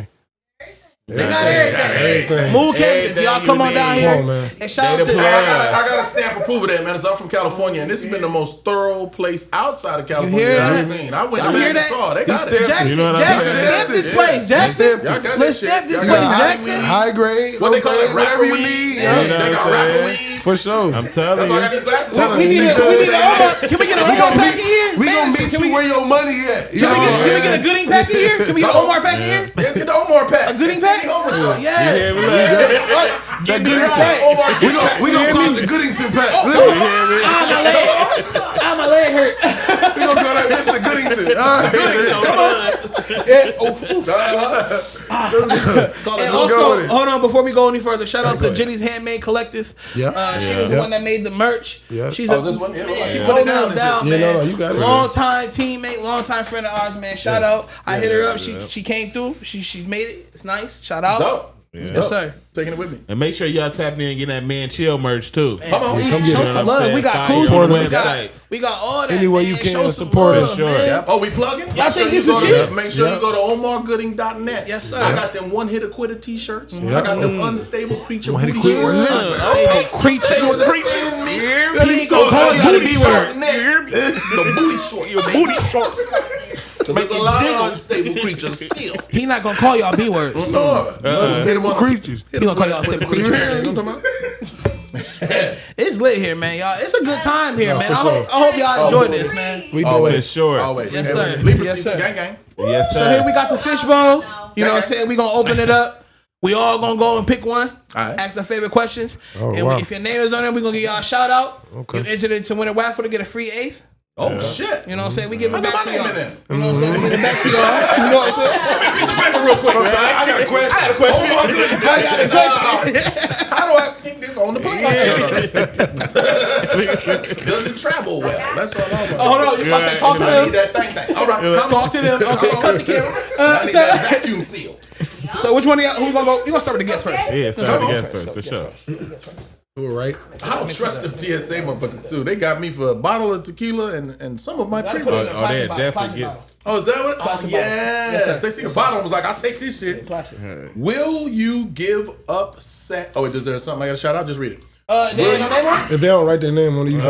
They got everything. Everything. Mood Cannabis. Y'all Everything come you on down need. here Come on, man. and shout out They to. the Hey, plug. I got a stamp approval of that, man. 'Cause I'm from California, and this has been the most thorough place outside of California hear that I've that? seen. I went Y'all to hear Vegas, that? saw. They got it. Jackson, You know what I'm Jackson, saying? stamp this Yeah. place. Jackson, Y'all got that let's shit. stamp this Y'all place. got high Jackson. High grade. What they call it? Whatever you Rapper need. weed. Yeah. You know They what got I'm rapper saying? weed. For sure. I'm telling That's why I got you. these glasses Tell on. them. We need an Omar. Can we get an Omar pack in here? We gonna Man, meet can you we- where your money at. You Can know we what I'm get a saying? gooding pack in here? Can we get an Omar pack in here? Let's get the Omar pack. A gooding And send pack? me home with you. Yes. That Goodington. Right. Omar, We gonna call it the Goodington pack. My leg hurt. We gonna call that bitch the Goodington. All right. And Go also, with it. hold on, before we go any further, shout out to Jenny's Handmade Collective. Yeah. She was the one that made the merch. Yeah. She's Oh, this one? Yeah, you yeah. put it Hold down, Yeah, man. no, you got it. Long time teammate, long time friend of ours, man. Shout out. I hit her up. She came through. She made it. It's nice. Shout out. Dope. Yes, sir. Taking it with me. And make sure y'all tap in and get that Man Chill merch too. Come on. Come get Show it. some love. We got Fire cruises. on the We got, website. we got all that. Any way man. you can Show some support love, us. Sure. man. Yep. Oh, we plugging? Y'all think this you was go cheap? to, make sure you go to omargooding.net. Yes, sir. I got them one hit quitter t-shirts. I got them unstable creature One-hit booty quitter. shorts. Creature. He ain't gonna call y'all the B word. The booty shorts. Your booty shorts. There's a lot of unstable creatures still. He not gonna call y'all B words. Unstable creatures. He gonna call y'all unstable creatures. You know what I'm talking about? It's lit here, man, y'all. It's a good time here, man. for I hope y'all enjoy this, man. We do For it. sure. Always. Yes, sir. Libra Yes, season, sir. gang, gang. Yes, So here sir. we got the fishbowl. You know what I'm saying? We gonna open it up. We all gonna go and pick one. Alright. Ask our favorite questions. Oh, And wow. if your name is on there, we gonna give y'all a shout out. Okay. You entered into win a raffle to get a free eighth. Oh, shit. You know what I'm saying? We give it I got back my to y'all. name in there. You know what I'm saying? We give it back to y'all. You know what I'm saying? Piece of paper real quick, man. I got a question. I got a question. Oh, my goodness. How do I sneak this on the plane? Does it travel well? That's what I'm about. Oh, hold on. You about to say talk to I need them? that thing. All right, come Talk to them. Okay, Come cut on. the camera. I need that vacuum sealed. So which one of y'all? Who's gonna go? You gonna start with the guest first? Yeah, start the guest first, for sure. All right. I don't trust them TSA motherfuckers too. They got me for a bottle of tequila and some of my Gotta premium. put it in a Oh, plastic they bottle, definitely plastic get- bottle. Oh, is that what? Oh, Plastic bottle. yes. Yes, sir. They see the bottle and was like, I'll take this shit. Plastic. Will you give up sex? Oh, is there something I got to shout out? Just read it. If they don't write their name on it, you y'all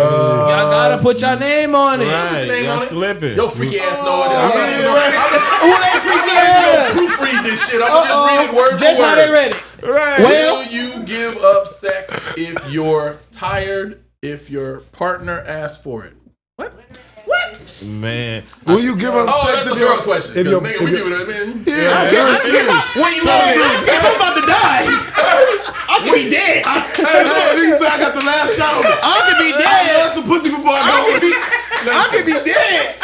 gotta put your name on it. Right, Put your name y'all on it. slipping. Yo, freaky ass know it. I'm Who that freaky not ass? even proofread this shit. I'm gonna just read it word Just for how word. they read it. Right. Will you give up sex if you're tired? If your partner asks for it? What? Man. will you give up Oh, sex that's a if girl your question. if 'Cause your- nigga, if we your- give it a man. When you if I'm about to die, I could be dead. Hey, look, nigga said I got the last shot on it. I could be I dead. love some pussy before I go. I could be dead.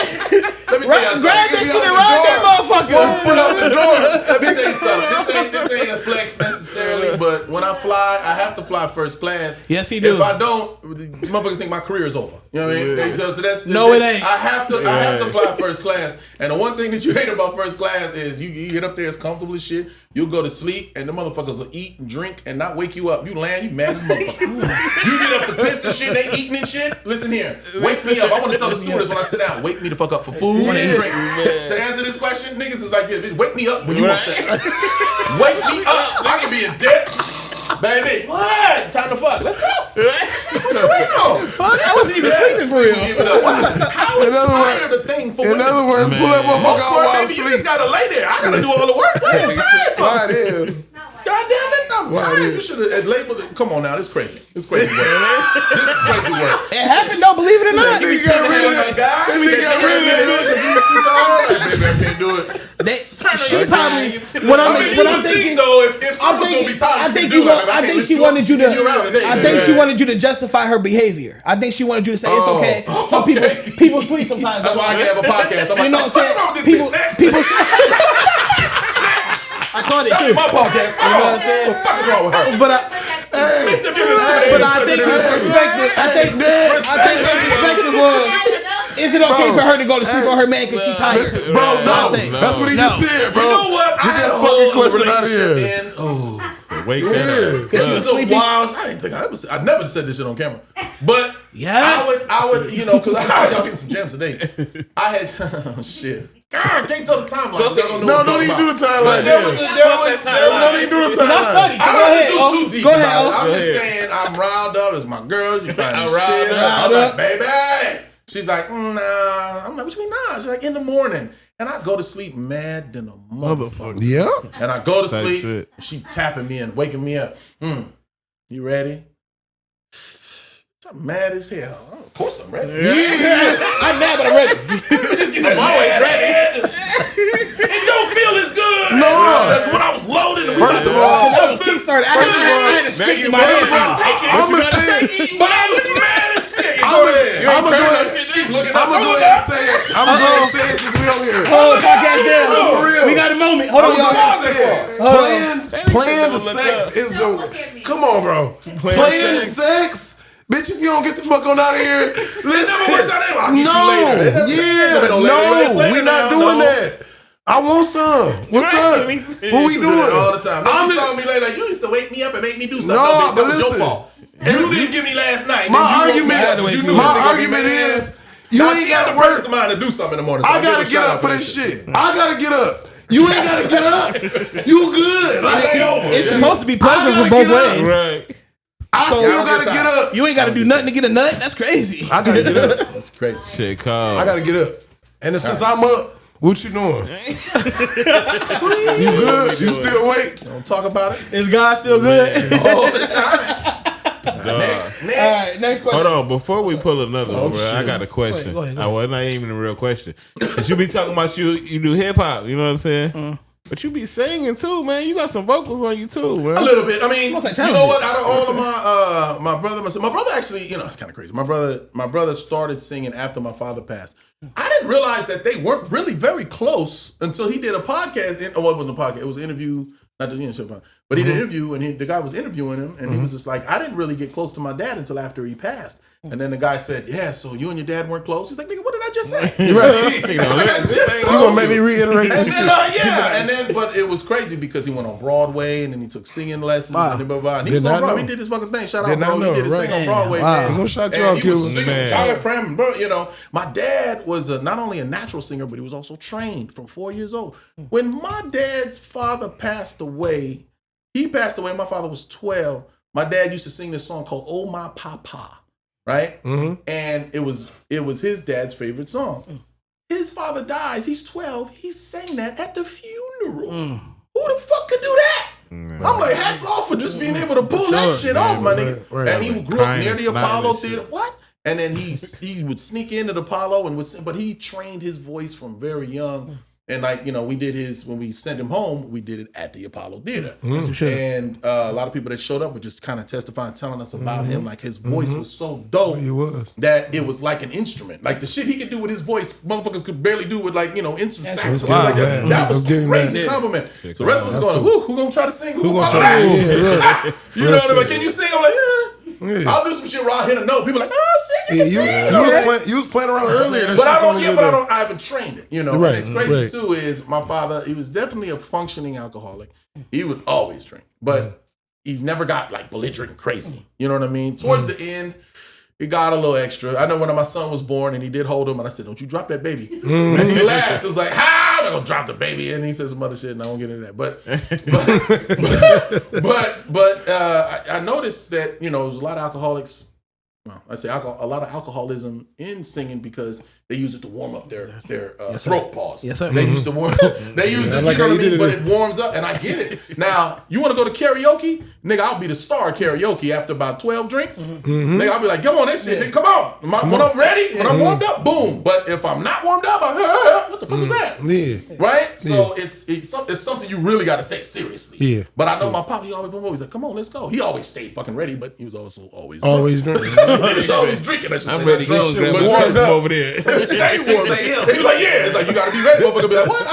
Let me tell you Grab something. that shit and ride that motherfucker. Put up the door. Let me tell you something. This ain't a flex necessarily, but when I fly, I have to fly first class. Yes, he do. If I don't, motherfuckers think my career is over. You know what I mean? So No, it ain't. I have to fly first class. And the one thing that you hate about first class is you get up there, it's comfortable as shit. You'll go to sleep, and the motherfuckers will eat and drink and not wake you up. You land, you mad as a motherfucker. You get up to piss and shit, they eating and shit. Listen here, wake me up. I want to tell the stewardess when I sit down, wake me the fuck up for food and drink. To answer this question, niggas is like this. Wake me up when you want sex. Wake me up. I can be in debt. Baby, what? Time to fuck. Let's go. What you waiting on? I wasn't even sleeping for real. Give it up. How is tired the thing for In women? other words, pull that Most motherfucker out part, while I'm baby, you just asleep. gotta lay there. I gotta do all the work. I ain't tired. Why it is? God damn it, I'm Why tired. it is? You should have labeled it. Come on now, this crazy. This crazy work. This is crazy work. It happened though, believe it or not. Nigga got rid of that guy. Nigga got rid of that bitch. He was too tired. Like, baby, I can't do it. She probably when I'm thinking though, if someone's gonna be tired, I think she wanted you to. I think she wanted you to justify her behavior. I think she wanted you to say it's okay. Some people sleep sometimes. That's why I can have a podcast. I'm like, You know what I'm saying? People. I caught it too. my podcast. You know what I'm saying? What the fuck is wrong with her? But I think his perspective. I think his perspective was. Is it okay for her to go to sleep on her man because she tired? Listen, bro, no. That's what he just said, bro. You know what? Get that fucking question out of here. Wake that up. This is a wild. I didn't think I never said this shit on camera, but Yes. I would, you know, because y'all getting some gems today. I had shit. God, I can't tell the timeline. No, don't even do the timeline. Don't even do the I timeline. studied. So I go don't ahead. do too deep. Go ahead. about it. I'm Go just ahead. saying I'm riled up. It's my girls. You find I'm shit. riled up. I'm like, baby. She's like, nah. I'm like, what you mean nah? She's like, in the morning. And I go to sleep mad than a motherfucker. Yeah. And I go to Type sleep. shit. She tapping me and waking me up. You ready? I'm mad as hell. Of course I'm ready. I'm mad, but I'm ready. I'm always ready. It don't feel as good as when I was loaded. First of all, That was kickstarted. I had a script in my head. I'm gonna say, But I was mad as shit. I'm gonna go ahead and say it. I'm gonna go ahead and say it since we over here. Hold on, podcast down. For real. We got a moment. Hold on, I'm gonna y'all. go ahead and say it. Playing the sex is the. Come on, bro. Playing sex. Bitch, if you don't get the fuck on out of here, listen. We're not doing that. I want some. What's up? What we doing? All the time. I'm She told me like, you used to wake me up and make me do stuff. No, bitch, that but was listen. your fault. You didn't give me last night. My then you woke me up. You knew argument. My it was argument gonna be mad. is you ain't got to the work. purpose of mine to do something in the morning. So I I'll give gotta a get shout up out for that this shit. I gotta get up. You ain't gotta get up. You good? Like, It's supposed to be pleasurable I both gotta get ways. Right. I still gotta get up. You ain't got to do nothing to get a nut. That's crazy. I gotta get up. That's crazy. Shit cold. I gotta get up. And since I'm up, what you doing? You good? You still awake? Don't talk about it Is God still good? all the time. Next. All right, next question. Hold on, before we pull another one, bro, I got a question. Go ahead. Well, not even a real question. Cause you be talking about you do hip hop, you know what I'm saying? But you be singing too, man. You got some vocals on you too, man. A little bit. I mean, you Multi-talented. know what? Out of all of my brother actually, you know, it's kind of crazy. My brother started singing after my father passed. I didn't realize that they weren't really very close until he did a podcast. It wasn't a podcast. It was an interview. Not the show, but he did an interview, and the guy was interviewing him, and he was just like, I didn't really get close to my dad until after he passed. And then the guy said, yeah, so you and your dad weren't close? He's like, nigga, what did I just say? You right. You gonna make me reiterate And this then, shit. but it was crazy because he went on Broadway and then he took singing lessons and blah, blah, blah. And he Did was on not Broadway. know. He did his fucking thing. Shout out, Did not bro. know, He did his right. thing on Broadway, Wow. man. He gonna shout you And out, he was killer. singing Man. diaphragm, bro. You know, my dad was not only a natural singer, but he was also trained from 4 years old. When my dad's father passed away, he passed away. My father was 12. my dad used to sing this song called "Oh My Papa," right? And it was his dad's favorite song. His father dies. He's 12. He sang that at the funeral. Who the fuck could do that? I'm like, hats off for just being able to pull that shit off, my nigga. And he grew up near the Apollo Theater. What? And then he would sneak into the Apollo and would sing, but he trained his voice from very young. And like, we did when we sent him home, we did it at the Apollo Theater. And a lot of people that showed up were just kind of testifying, telling us about him. Like his voice was so dope that it was like an instrument. Like the shit he could do with his voice, motherfuckers could barely do with instrument sax. Like that. That was a crazy compliment. So the rest of us going, who gonna try to sing? Who gonna try to sing? You know what I mean? Can you sing? I'm like, I'll do some shit where I'll hit a note. People are like, sing it. You was playing around earlier. But I haven't trained it. And it's crazy too is my father, he was definitely a functioning alcoholic. He would always drink, but he never got like belligerent and crazy. You know what I mean? Towards the end, it got a little extra. I know when my son was born and he did hold him and I said, don't you drop that baby. And he laughed. It was like, how? I'm gonna drop the baby. And he said some other shit and I won't get into that. But I noticed that, there was a lot of alcoholics. Well, I say a lot of alcoholism in singing because they use it to warm up their throat pause. Yes, sir. They used to warm. They use it, you know what I mean? But it warms up, and I get it. Now, you want to go to karaoke, nigga? I'll be the star of karaoke after about 12 drinks. Nigga, I'll be like, come on, that shit, nigga, come on. When I'm ready, when I'm warmed up, boom. But if I'm not warmed up, what the fuck was that? Yeah. Right. So it's something you really got to take seriously. Yeah. But I know my pop, he always like, come on, let's go. He always stayed fucking ready, but he was also always drinking. He's always drinking. I'm ready to go. Grab a drink from over there. He's like, yeah. It's like you gotta be ready. Motherfucker be like, what?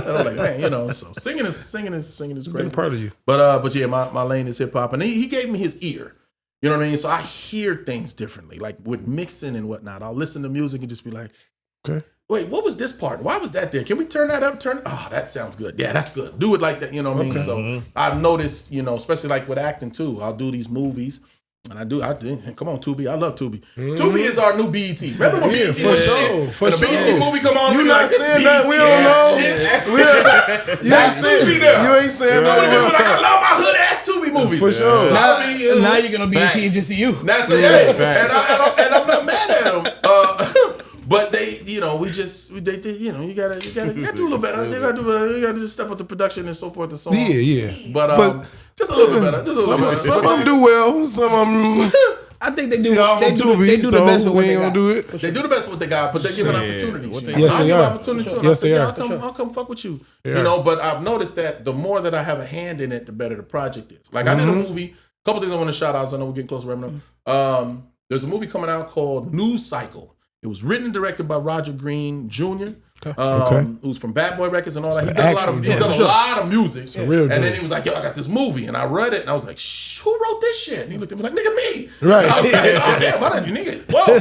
And I'm like, man, so singing is great. Part of you. But yeah, my lane is hip hop, and he gave me his ear. You know what I mean? So I hear things differently, like with mixing and whatnot. I'll listen to music and just be like, okay. Wait, what was this part? Why was that there? Can we turn that up? That sounds good. Yeah, that's good. Do it like that. You know what I mean? So I've noticed, especially like with acting too. I'll do these movies. And I do. Come on, Tubi. I love Tubi. Tubi is our new BET. Remember when BET for sure. When the BET movie come on, you not saying that. We don't know. That's Tubi now. You ain't saying that. People like, I love my hood ass Tubi movies. For sure. So now you're gonna BET and just see you. That's the and I'm not mad at them. But they, you gotta do a little better. You gotta just step up the production and so forth and so on. Yeah. But just a little bit better. Some of them do well. Some of them. I think they do. They do the best with what they got. Do it. They do the best with what they got, but they're giving opportunities. Yes, they are. Yes, they are. I'll come fuck with you. But I've noticed that the more that I have a hand in it, the better the project is. Like I did a movie. A couple things I want to shout out. So I know we're getting close to wrapping up. There's a movie coming out called News Cycle. It was written and directed by Roger Green Jr., who's from Bad Boy Records and all that. He's done a lot of music. And then he was like, yo, I got this movie. And I read it and I was like, who wrote this shit? And he looked at me like, nigga, me. Right. And I was like, oh, damn, why not you nigga? Whoa. And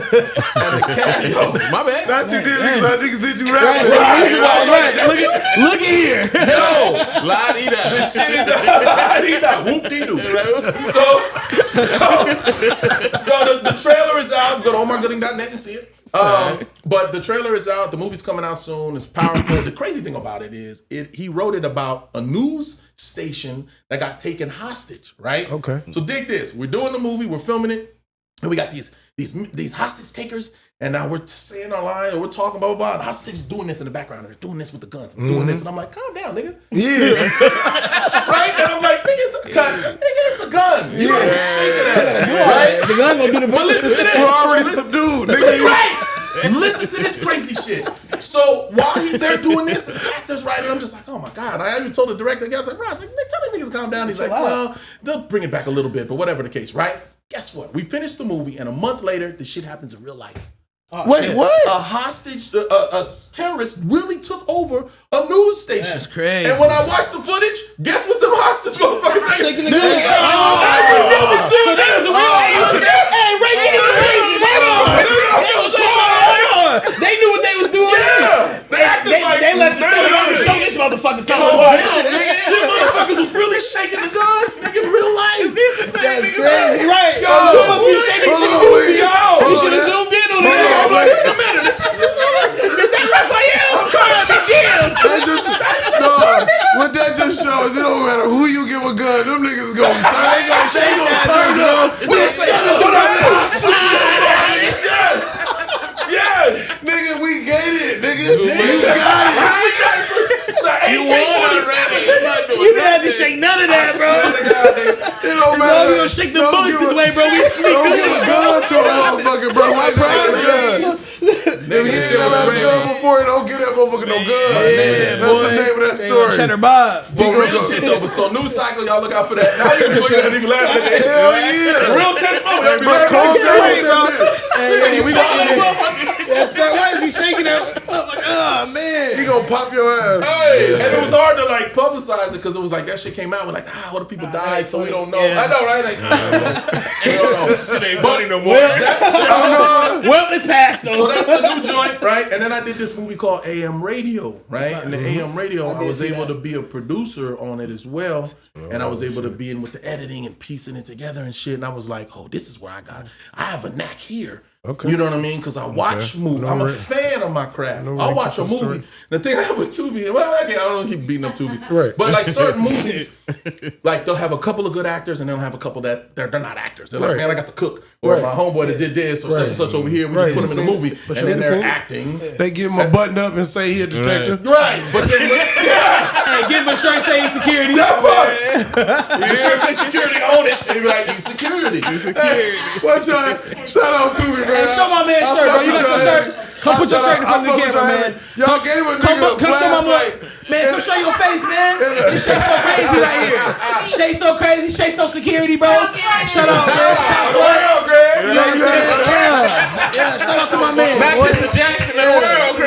the cat, my bad. Not you did niggas did you rapping. Right. Look at here. Yo. La-dee-da. This shit is la-dee-da. Whoop-dee-doo. So the trailer is out. Go to omargooding.net and see it. But the trailer is out. The movie's coming out soon. It's powerful. The crazy thing about it is he wrote it about a news station that got taken hostage, right? Okay. So dig this. We're doing the movie. We're filming it. And we got these hostage takers. And now we're saying our line and we're talking blah, blah, blah. And the hostage is doing this in the background. They're doing this with the guns. Doing this. And I'm like, calm down, nigga. Yeah. Right? And I'm like, nigga, it's a gun. Nigga, it's a gun. You know, he's shaking at it. Right? The gun gonna do the But listen to this. We're already subdued. Nigga. Right. Listen to this crazy shit. So while they're doing this, the actors writing, I'm just like, oh my God. I even told the director, I was like, bro, tell these niggas to calm down. He's like, well, they'll bring it back a little bit, but whatever the case, right? Guess what? We finished the movie, and a month later, this shit happens in real life. Wait, what? A hostage, a terrorist really took over a news station. That's crazy. And when I watched the footage, guess what them hostage motherfuckers did? Shaking the gun. They knew what they was doing. Yeah. They let the show this motherfucker something. Them motherfuckers was really shaking the guns, nigga, in real life. Is this the same That's niggas? crazy. Right. You should have zoomed in on that. Wait a minute. Is that Raphael? I'm trying to What that just shows, it don't matter who you give a gun, them niggas gonna turn bro. Yes, nigga, we get it, nigga. You got it. You won already. You didn't have to shake none of that, bro. It don't matter. We gonna shake the bullets this way, bro. We Don't give a gun to a motherfucker, bro. My brother gun. Nigga, you should have a gun before it. Don't get that motherfucker no gun. Yeah, that's the name of that story. Cheddar Bob. But real shit though. But so News Cycle, y'all look out for that. Now you can look at it, you laughing at that. Hell yeah. Real tense moment. Y'all be Bro, like, calm down, bro. Yes, sir. Why is he shaking that? Oh man. He gonna pop your ass. hey, and it was hard to like publicize it because it was like that shit came out. We're like, what if people died? So we don't know. I know, right? Like, we don't know. Shit ain't funny no more. Well, it's past though. So that's the new joint, right? And then I did this movie called AM Radio, right? And the AM Radio, I was able to be a producer on it as well. And I was able to be in with the editing and piecing it together and shit. And I was like, this is where I have a knack here. Okay. You know what I mean? Because I watch movies. I'm a fan of my craft. I'll watch a movie. The thing I have with Tubi, I don't keep beating up Tubi. Right. But like certain movies, like they'll have a couple of good actors and they'll have a couple that they're not actors. They're like, man, I got the cook. Or my homeboy that did this or such and such over here. We just put them in the movie. And then they're acting. They give him a button up and say he a detective. Right. But then, Hey, give him a shirt saying security. that part. You sure say security on it. And you be like, he's security. One time, shout out to me, bro. Hey, show my man shirt, bro. You got your shirt? Come put your shirt in front of the camera, man. Y'all gave a nigga a flashlight. Man, come show your face, man. You shake so crazy right here. Shake so crazy, shake so security, bro. Shout out, man. Top flight. You know what I'm saying? Yeah, shout out to my man. Mr. Jackson in the world,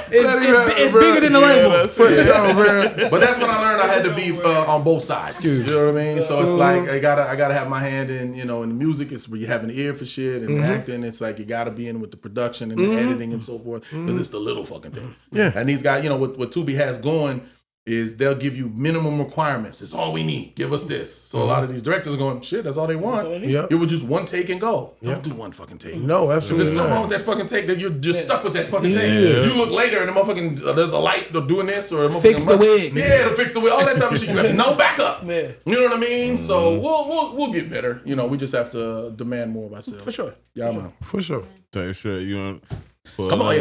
It's bigger than the label. For sure, bro. But that's when I learned I had to be on both sides. You know what I mean? So it's like I gotta have my hand in, in the music. It's where you have an ear for shit and acting. It's like you gotta be in with the production and the editing and so forth. Because it's the little fucking thing. Yeah. And these guys, what Tubi has going is they'll give you minimum requirements. It's all we need. Give us this. So a lot of these directors are going, shit, that's all they want. Yep. It was just one take and go. Don't do one fucking take. No, absolutely There's something not. wrong with that fucking take that you're just stuck with that fucking take. You look later and the motherfucking there's a light doing this or a motherfucking Fix the wig. Yeah, to fix the wig. All that type of shit. You have no backup. Yeah. You know what I mean? So we'll get better. We just have to demand more of ourselves. For sure. Yeah, man. For sure. Take sure you want. Come on,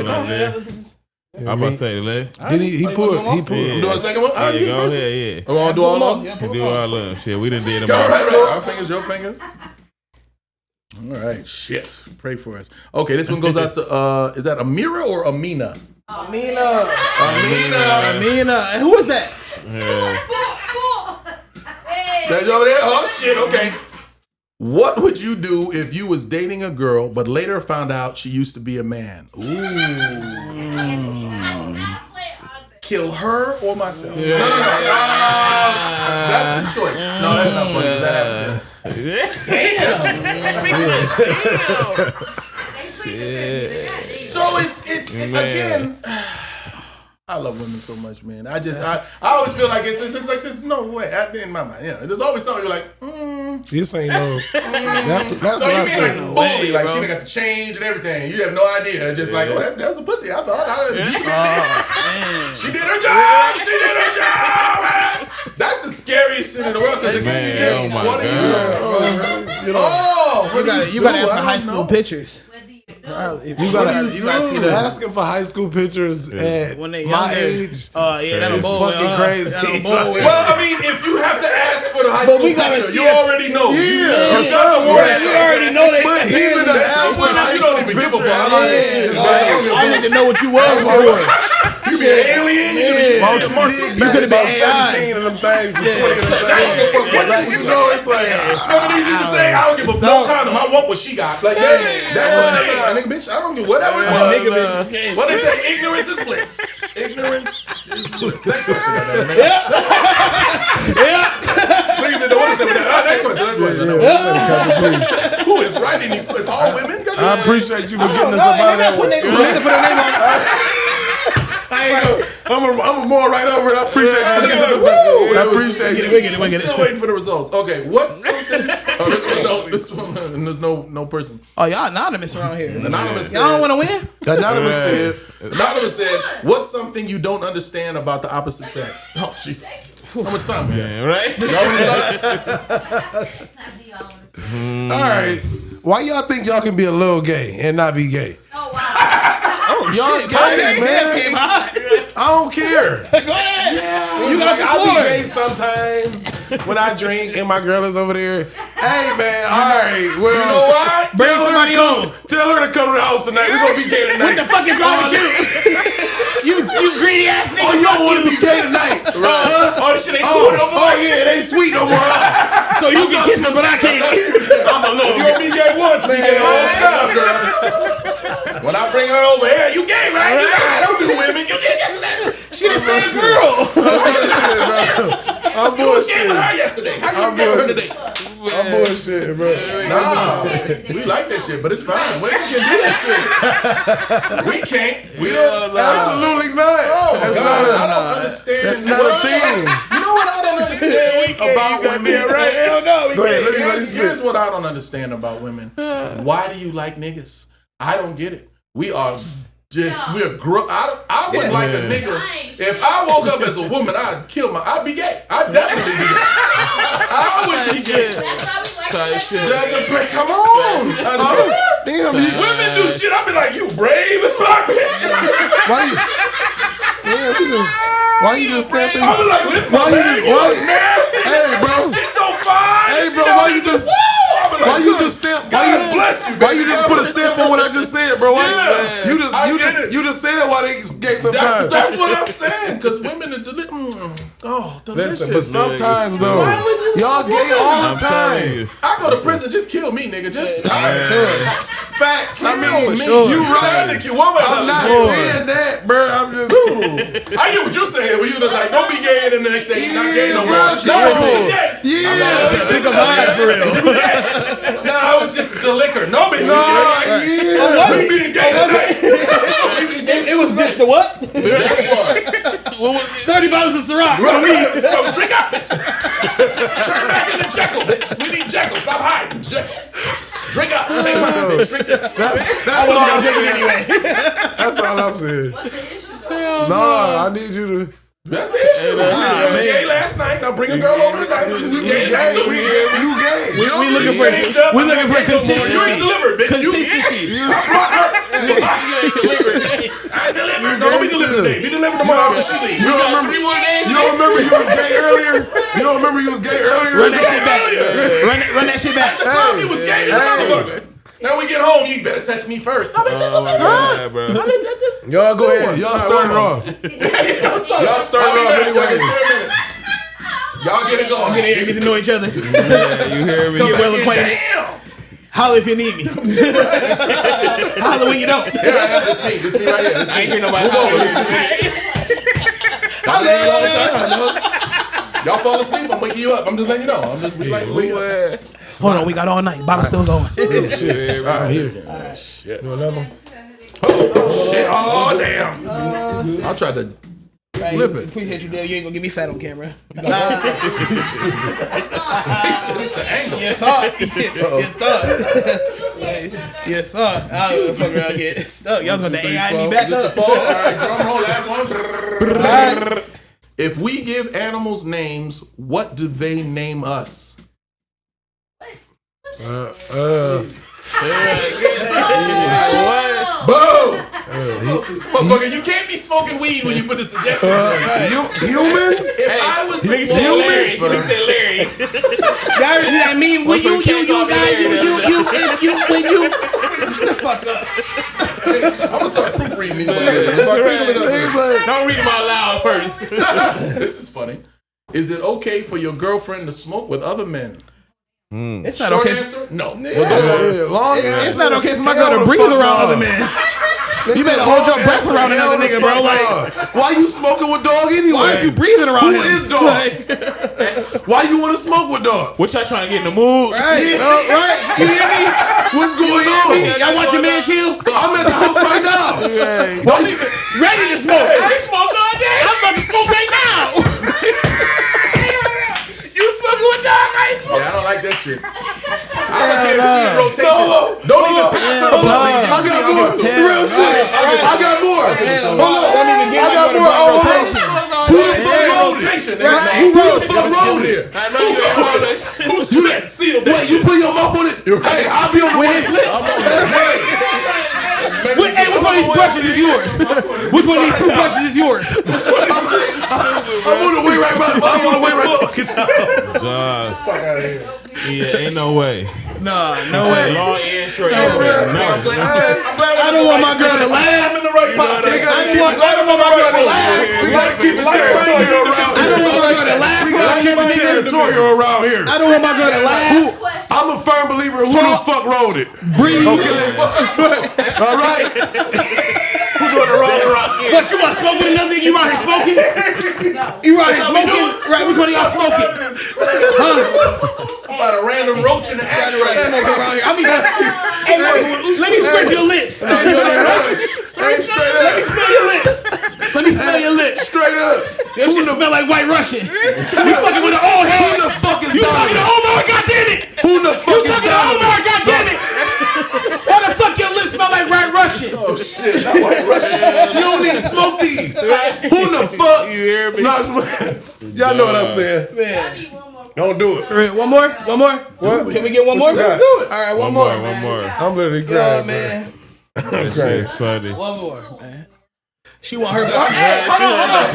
I'm about to say, Lay. He pulled. Yeah. I'm doing a second one. Yeah, go ahead, yeah. I'm gonna do all of them. You do all of them. Shit, we done did them All all. right. Our fingers, your fingers. All right, shit. Pray for us. Okay, this one goes out to is that Amira or Amina? Amina. Amina. And who is that? That's over there. Oh shit. Okay. What would you do if you was dating a girl but later found out she used to be a man? Kill her or myself? No. That's the choice. No, that's not funny. Does that happen? So it's again. I love women so much, man. I always feel like it's just like there's no way in my mind. There's always something you're like, This ain't no. That's so what you I mean said. like fully, like she done got the change and everything. You have no idea. It's just like, that's a pussy. I thought she did her job. She did her job. That's the scariest shit in the world because Man, just oh my what You gotta ask for high school pictures. You gotta see them. Asking for high school pictures at When they my younger. age. That'll It's bowl fucking with, crazy. Well, I mean, if you have to ask for the high school we gotta picture, see you it. already know. Yeah. You got to worry. You already know that. But even the ask for high You school don't even give a picture. fuck. I need to know what you was before. You be an alien. You could have been AI. 17 of them things. 20 of them things. Like, you know, it's like. Remember they used to say, I don't give a no condom. I want what she got. Like, that's the thing. I nigga, bitch, I don't give whatever it was. What they say, ignorance is bliss. Ignorance is bliss. Next question. Please, what is that? Next question. Who is writing these questions? All women? I appreciate you for getting us up out of that one. I'm more right over it. I appreciate you for getting us up out of that. I appreciate you. I'm still waiting for the results. Okay, what's something? Oh, this one, and there's no person. Oh, y'all anonymous around here. Anonymous said, Y'all don't want to win? Anonymous said, what's something you don't understand about the opposite sex? Oh, Jesus. How much time, man? Right? All right. Why y'all think y'all can be a little gay and not be gay? Oh, wow. Y'all gay, man. I don't care. Go ahead. Yeah, You got the I floor. be gay sometimes when I drink and my girl is over there. Hey, man. All right. Well, You know what? Bring somebody home. Tell her to come to the house tonight. We're gonna be gay tonight. What the fuck is wrong with you? You greedy ass nigga. Oh, you don't want to be gay tonight. Oh, this shit ain't cool no more. Oh, yeah, it ain't sweet no more. So you can kiss her, but I can't. I'm a little. You gonna be gay once, be gay all the time, girl. When I bring her over here, you gay, right? I don't do women. You did yesterday. She the same girl. I'm You was gay bullshit. with her yesterday. How you gay with her today? I'm bullshit, bro. Nah, we like that shit, but it's fine. Women can do that shit. We can't. We don't. Absolutely not. Oh my God, I don't understand. That's not a thing. You know what I don't understand about women? Right? Hell no. Go ahead, let me Here's what I don't understand about women. Why do you like niggas? I don't get it. We are just we're I wouldn't like a nigga. If I woke up as a woman, I'd be gay. I'd definitely be gay. I would be gay. That's why we like Shit. Come on. Damn, you. Women do shit. I'd be like, you brave as fuck. Why you? Damn, why you just stepping? I'd be like, Why you? nasty. Hey, bro. She's so fine. Hey, bro, why you just? Why you just stamp? God bless you. Why you just put a stamp on what I just said, bro? Why Yeah. you just said why they gay sometimes. That's what I'm saying. Because women are delicious. Listen, but sometimes though, y'all gay all the time. I go to prison, just kill me, nigga. Just Facts. I mean, sure. you right. I'm not saying that, bro. I'm just. I get what you're saying. When you just like, don't be gay, and then the next day you're not gay no more. Yeah, No, it's just gay. Yeah. Think of mine for real. No, it was just the liquor. No, bitch, you gay. Yeah. We being gay tonight. It was just the what? 30 bottles of Ciroc. So drink up, bitch. Turn back into Jekyll, bitch. We need Jekyll. Stop hiding. Jekyll. Drink up. Take my bitch. Drink this. That's all I'm saying. That's all I'm saying. What's the issue, though? No, I need you to. That's the issue. You was gay last night. Now bring a girl over tonight. You gay tonight too. You gay. We looking for consistency. You ain't delivered, bitch. Consistency. I brought her. I delivered. No, we delivered today. We delivered tomorrow after she leaves. You don't remember? You don't remember you was gay earlier? You don't remember you was gay earlier? Run that shit back. Run that shit back. At the time, he was gay. He delivered. Now we get home, you better touch me first. No, bitch, that's okay. Yeah, bro. Y'all go ahead. Y'all starting off. Y'all starting off anyway. Y'all get it going. Get to know each other. You hear me? Get well acquainted. Damn. Holla if you need me. Holla when you don't. Here I am. This me right here. This me. I ain't hear nobody holler. Y'all fall asleep, I'm waking you up. I'm just letting you know. I'm just like, wake up. Hold on, we got all night. Bottle's still going. Shit. All right, here. Shit. You another one? Oh, shit. Oh, damn. I tried to flip it. Appreciate you, Dale. You ain't gonna get me fat on camera. He said it's the angle. You thought. You thought. I was fucking around and get stuck. Y'all was gonna AI me back Just up. the fall. All right, drum roll. Last one. If we give animals names, what do they name us? Boom! Motherfucker, you can't be smoking weed when you put the suggestions in. Humans? If I was Nigga said Larry. Nigga said Larry. Y'all ever see that meme? When you shut the fuck up. I'm gonna start proofreading these motherfuckers. Don't read them out loud first. This is funny. Is it okay for your girlfriend to smoke with other men? It's not Short okay. answer, no. Long answer. It's not okay for my girl to breathe around other men. You better hold your breath around another nigga, bro. Like, why you smoking with dog anyway? why is you breathing around Who him? is dog? Why you want to smoke with dog? What y'all trying to get in the mood? Right? Right? You hear me? What's going on? Y'all watching Man Chill? I'm at the house right now. Ready to smoke. I ain't smoked all day. I'm about to smoke right now. You smoking with dog? I ain't smoking. Yeah, I don't like that shit. I don't care if she in rotation. Don't even pass her. I got more. Real shit. I got more. Hold on. Don't even get I got more. Who the fuck wrote it? Rotation, Who Who the fuck wrote it? I know you ain't all that shit. Who's you that sealed that Wait, you put your mouth on it? Hey, I'll be on the way. Hey, which one of these brushes is yours? Which one of these two brushes is yours? I'm on the way right back. I'm on the way right back. Dog. Fuck out of here. Yeah, ain't no way. Nah, no way. Long and straight answer. No. I'm glad I don't want my girl to laugh. I'm in the right pocket. I don't want my girl to laugh. We gotta keep it territorial around I don't want my girl to laugh. We gotta keep it territorial around here. I don't want my girl to laugh. I'm a firm believer in who the fuck wrote it. Breathe. All right? Who's doing the wrong rock here? What, you want to smoke with another nigga? You out here smoking? You out here smoking? Right, which one of y'all smoking? About a random roach in the ashtray. Hey, let me scrape your lips. Let me smell your lips. Let me smell your lips. Straight up. Your shit smell like White Russian. You fucking with an old head. Who the fuck is You talking to Omar? Goddamn it. Who the fuck You talking to Omar? Goddamn it. Why the fuck your lips smell like White Russian? Oh shit, not White Russian. You don't need to smoke these. Who the fuck? You hear me? Y'all know what I'm saying. Man. Don't do it. One more? One more? What? Can we get one more? you got? Let's do it. All right, one more. One more. I'm literally Oh, crying, man. That shit's funny. One more, man. She want her. Hey, hold on.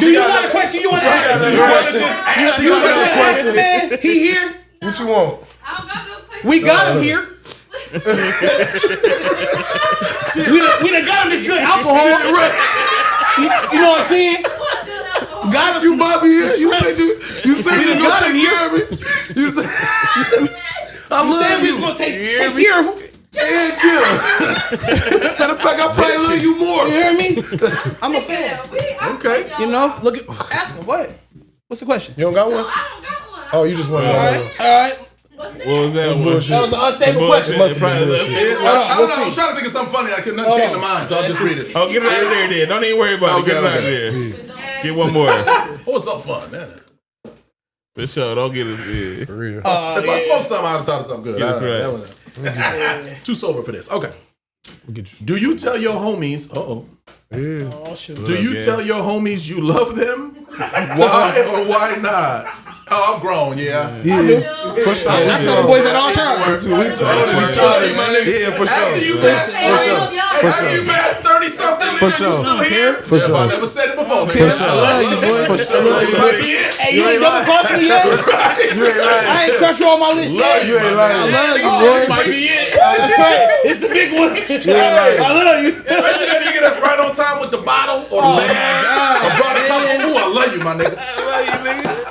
Do you got a question you want to ask? You got a question, man? He here? What you want? I don't got no question. We got him here. we done got him this good alcohol. You know what I'm saying? Got him. You Bobby here? You said you done got him here. You said I You said love we was you. gonna take care of him. And Kim. Matter of fact, I probably love you more. You hear me? I'm a fan. Okay. You know, look at. Ask him what. What's the question? You don't got one? I don't got one. Oh, you just want to All know. right. All right. What's that? What was that one? bullshit. That was an unstable question. Must have been bullshit. I was trying to think of something funny. I couldn't nothing came to mind, so I'll just read it. Oh, get it out of there then. Don't even worry about it. Get it out of there. Get one more. What's up, fun? Man. For sure. Don't get it. For real. If I smoked something, I'd have thought of something good. That's right. That was too sober for this. Okay. Do you tell your homies? Yeah. Oh shoot. Do you tell your homies you love them? Why or why not? Oh, I'm grown, yeah. Yeah. For sure. I tell the boys at all times. We told you, my nigga. Yeah, for After you sure. pass, For after you pass 30 something, For nigga, sure. you still here? For sure. I never said it before, man. For sure. I love you, boy. For sure. Hey, you ain't double crossing me yet? You ain't lying. I ain't got you on my list yet. You ain't lying. I love you, This boy. might be it. That's right. It's the big one. I love you. Especially that nigga that's right on time with the bottle or the bag. I brought a couple. Ooh, I love you, my nigga.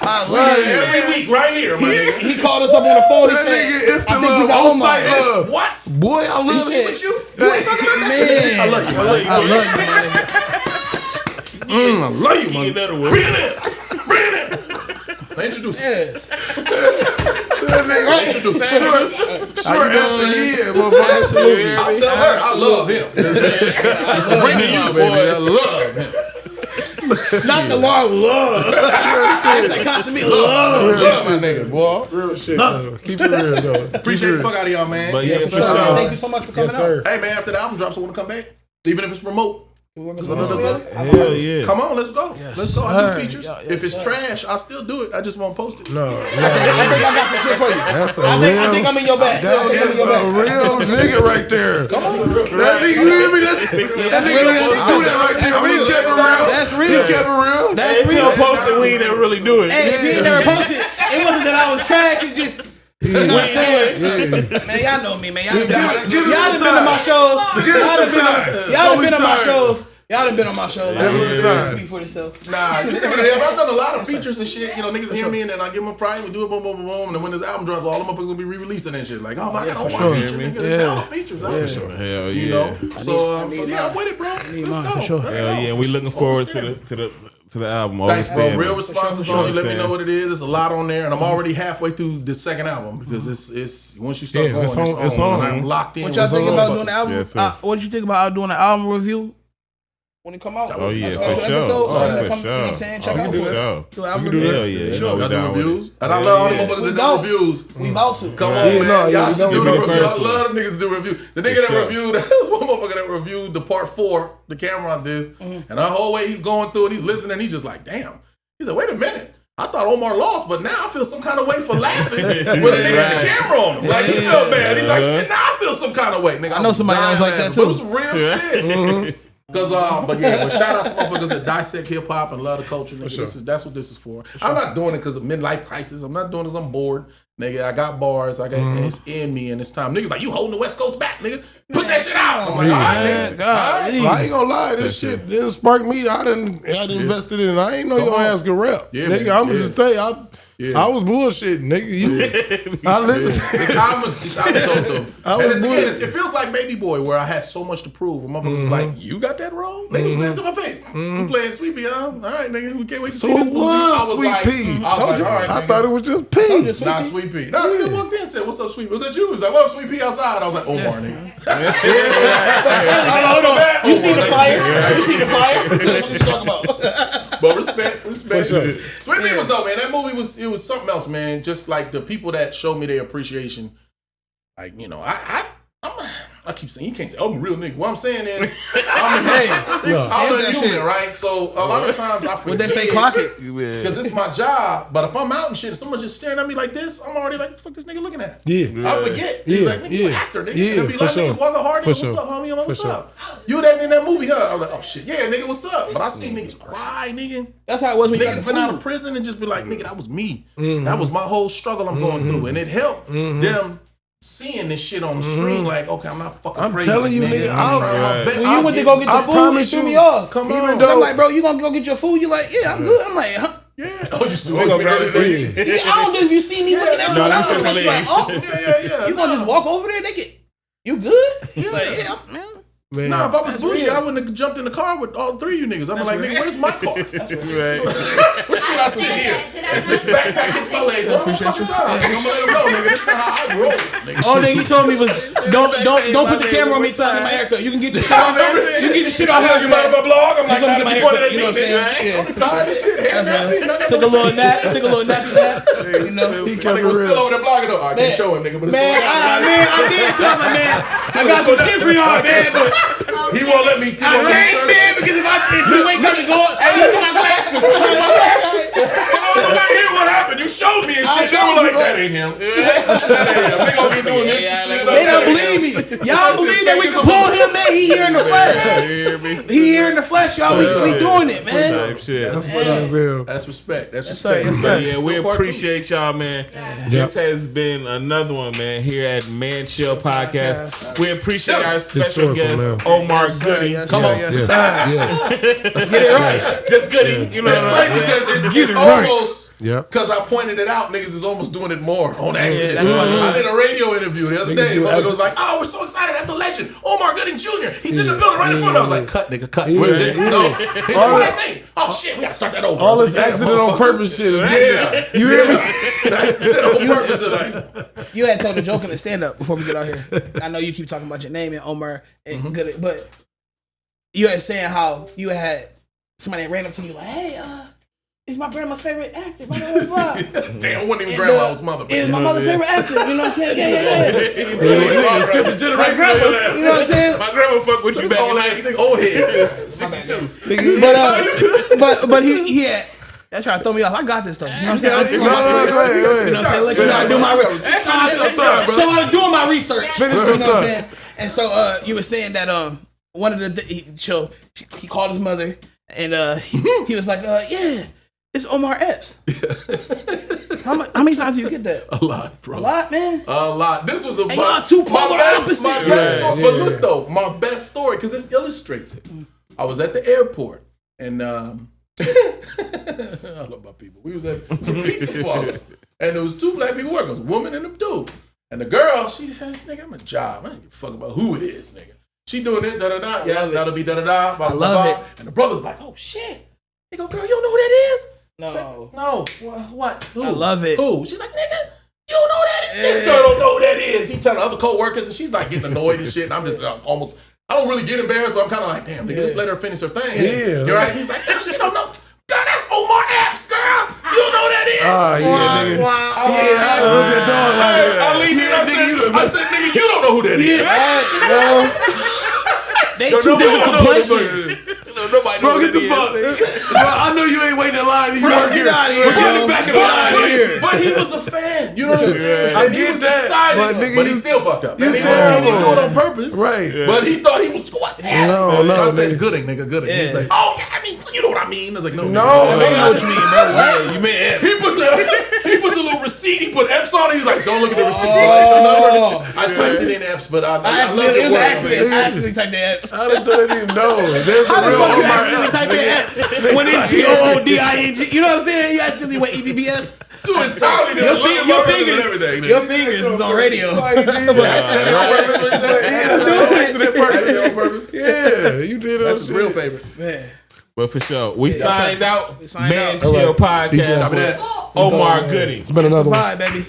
I love you. Every week, right here, my nigga. He called us up on the phone. He That said, nigga instant I think you love, got on Omar. site love. What? Boy, I love said- it. With you? You ain't fucking with that? Man, I love you. I love you. I love you, my nigga. I love you, man. Another one. Bring it in. Bring it in. Now introduce us. Yes. That nigga Introduce us. short answer, yeah, motherfucker. I'll tell her I love him. Bring you, boy. I love him. Not the Lord love. It's like consummate love. Love my nigga, boy. Real shit, though. Keep it real, though. Appreciate the fuck out of y'all, man. But yeah, for sir. sure. Thank you so much for coming Yes, sir. Hey, man, after the album drops, I want to come back. Even if it's remote. Hell yeah. Come on, let's go. Let's go. I do features. Yeah, If it's trash, I'll still do it. I just won't post it. No, I think I got some shit for you. that's a I think I'm in your back. That is a real nigga right there. Come on, that nigga, you hear me? That nigga has to do that right there. I mean, he kept it real. That's real. He kept it real. That's If you real. don't post it, we ain't never really do it. Hey, if you ain't never posted, it wasn't that I was trash. It just, you know what I'm saying? Man, y'all know me, man. Y'all done been to my shows. Y'all done been on my shows. Y'all done been on my show. Give us some time. Speak for yourself. Nah, you see what it is. I've done a lot of features and shit. You know, niggas hear me and then I give them a prime. We do it, boom, boom, boom, boom. And then when this album drops, all the motherfuckers gonna be re-releasing that shit. Like, oh my god, I want feature, nigga. There's hella features. Hell yeah. You know, so yeah, I'm with it, bro. Let's go. Let's Hell go. yeah. We looking forward to the album. Thanks, bro. Overstanding. Real responses on you. Let me know what it is. There's a lot on there, and I'm already halfway through the second album because it's once you start Yeah, going, it's on. And I'm locked in. What y'all with think some about doing the motherfuckers. album? Yes, sir. What did you think about doing the album review when it come out? Oh yeah, That's for special sure. episode. Oh, Come- for you know what sure. I'm saying? Check Oh, out for for it. sure. Do an album can do review. Hell yeah. You know we Y'all do down with reviews, it. and I love all the Yeah. motherfuckers We that don't. do reviews. We about to. Come on, Yeah, man. no, yeah, Y'all we should don't. do We the do review. I first. love them niggas to do review. The nigga that sure. reviewed, that was one motherfucker that reviewed the part 4, the camera on this, and the whole way he's going through it, he's listening, and he's just like, damn. He said, wait a minute. I thought Omar lost, but now I feel some kind of way for laughing with a nigga had the camera on him. Like, he felt bad. He's like, shit, now I feel some kind of way. Nigga, I know somebody else like that too. But it was some real shit. But shout out to motherfuckers that dissect hip hop and love the culture, nigga. Sure. That's what this is for. I'm not doing it because of midlife crisis. I'm not doing it because I'm bored, nigga. I got bars. And it's in me, and it's time. Niggas like, you holding the West Coast back, nigga. Put that shit out. I'm like, all right, nigga. God, I ain't gonna lie, this shit didn't spark me. I didn't invested in it. I ain't know your ass could rap. Yeah, nigga, I'm just tell you, I was bullshitting, nigga. I listened. It's almost dope though. And it feels like Baby Boy, where I had so much to prove. And motherfuckers was like, you got that wrong? Nigga was saying to my face. You playing Sweet Pea, huh? All right, nigga, we can't wait to see this movie. I was Sweet like, Pea. I was like, all right, nigga. I thought it was just Pea. Not Sweet Pea. No, nigga walked in and said, what's up, Sweet Pea? Was that you? He was like, what up, Sweet Pea outside? I was like, Omar, nigga. You see the flyer? You see the flyer? What are you talking about? But respect. Sure. Sweet Pea was dope, man. That movie was something else, man. Just like the people that showed me their appreciation. Like, you know, I keep saying, you can't say, I'm a real nigga. What I'm saying is, I'm a human, right? So a lot of times I forget. What they say, clock it. Because it's my job. But if I'm out and shit, and someone's just staring at me like this, I'm already like, what the fuck this nigga looking at? Yeah. I forget. He's like, nigga, you an actor, nigga. Yeah, It'll be like, niggas walking hard, nigga, what's up, homie? I'm like, what's up? You that in that movie, huh? I'm like, oh shit, yeah, nigga, what's up? But I seen niggas cry, nigga. That's how it was when niggas been out of prison and just be like, nigga, that was me. That was my whole struggle I'm going through. And it helped them seeing this shit on the screen, like, okay, I'm not fucking crazy. I'm telling you, nigga, I'm trying my best. When you went to go get the food, it threw me off. Come on. I'm like, bro, you gonna go get your food? You like, yeah, I'm good. I'm like, huh? Yeah. Oh, you still gonna grab it for you? I don't know if you see me looking at you. Like, oh, yeah. You gonna just walk over there, nigga? You good? Yeah. Like, yeah, man. Nah, if I was bougie, I wouldn't have jumped in the car with all three of you niggas. I'm like, nigga, where's my car? That's right. What's what I see here? If this backpack hits my leg, one fucking time. I'm gonna let him know, nigga. That's not how I roll. All thing he told me was, don't put the camera on me till I get my haircut. You can get your shit off. You can get your shit off. You about my blog? I'm like, get my haircut. You know what I'm saying? I'm tired of shit. Took a little nap. You know, he kept it was still real. over there blogging though. I can't show him, nigga, but it's man, I did tell my man, I got some shit for y'all, man, but he won't let me. I can't, man, because if you wake up and go, hey, look at my glasses. I'm not hearing what happened. You showed me and shit. They were like, that ain't him. That ain't him. They gonna be doing this shit. They don't believe me. Y'all believe that we can pull him, man? He here in the flesh. He here in the flesh, y'all. We doing it, man. That's respect. That's respect. Yeah, we appreciate y'all, man. This has been another one, man, here at ManChillPodcast. We appreciate our special guest, Omar Goody. Come on. Get it right. Just Goody. You know what I'm saying? It's almost, because I pointed it out, niggas is almost doing it more on accident. I did a radio interview the other day. Mother goes like, oh, we're so excited at the legend, Omar Goody Jr. He's in the building right in front of us. I was like, cut, nigga, cut. No. He's like, what I say? Oh, shit, we got to start that over. All this accident on purpose shit. Yeah. You hear me? Accident on purpose. You had told a joke in the stand-up before we get out here. I know you keep talking about your name and Omar and Goody, but you had saying how you had somebody that ran up to you like, hey, he's my grandma's favorite actor. Damn, it wasn't even grandma's mother. It was my mother's favorite actor. You know what I'm saying? Yeah. Skip the generation. You know what I'm saying? My grandma fuck with you back in old head. 62. But he had. That's trying to throw me off. I got this though. You know what I'm saying? You know what I'm saying? Like, I do my research. So I'm doing my research. Finish. You know what I'm saying? And so you were saying that one of the he called his mother and he was like, yeah, it's Omar Epps. How many times do you get that? A lot, bro. A lot, man. A lot. This was y'all two polar opposites. My best story. But look though, my best story, because this illustrates it. I was at the airport and I love my people. We was at a pizza parlor and there was two black people working. It was a woman and a dude. And the girl, she says, nigga, I'm a job. I don't give a fuck about who it is, nigga. She doing it, da-da-da. Yeah, that'll be da-da-da. Blah, blah, blah. And the brother's like, oh, shit. They go, girl, you don't know who that is? No. No. What? Who? I love it. Who? She's like, nigga, you don't know who that is? This girl don't know who that is. He telling other co-workers, and she's like getting annoyed and shit. And I'm just almost, I don't really get embarrassed, but I'm kind of like, damn, nigga, just let her finish her thing. Yeah. You're right. He's like, girl, she don't know. Girl, that's Omar Epps, girl. You know who that is. Oh, yeah, nigga. Yeah, I look at dog like I leaned in, I said, nigga, you don't know who that is. They two different complexions. nobody Bro, know get the fuck. Bro, I know you ain't waiting in line. You work here. Get out of here, But get bro. me back in Get line. out of here. But he was a fan. You know what I'm saying? I And he get was that, excited. but nigga, But he you- still fucked up. you And he terrible. didn't do it on purpose. Right. But he thought he was squatting. No, no, I said, nigga. Gooding, nigga, Gooding. He's like, oh, yeah, I mean, you know what I mean? I was like, no. No, nigga. nigga. I know what you mean, bro. Yeah, you meant Epps. He put the little receipt. He put Epps on it. He was like, don't look at the receipt. That's your number. I typed it in Epps, but I love It the was word. accident. I accidentally typed that. I didn't even know. There's a How the real fuck you Omar accidentally Epps, type in nigga. Epps when it's Gooding? You know what I'm saying? You accidentally went EBBS. Dude, it's totally Your, different. your Look at fingers, everything, nigga. your fingers is on radio. Why you did that? On purpose. Yeah, you did it. That's his real favorite. Man, But for sure, we signed out. signed Man out. Chill All right. Podcast DJ, with Omar Gooding. It's been another one. bye, baby.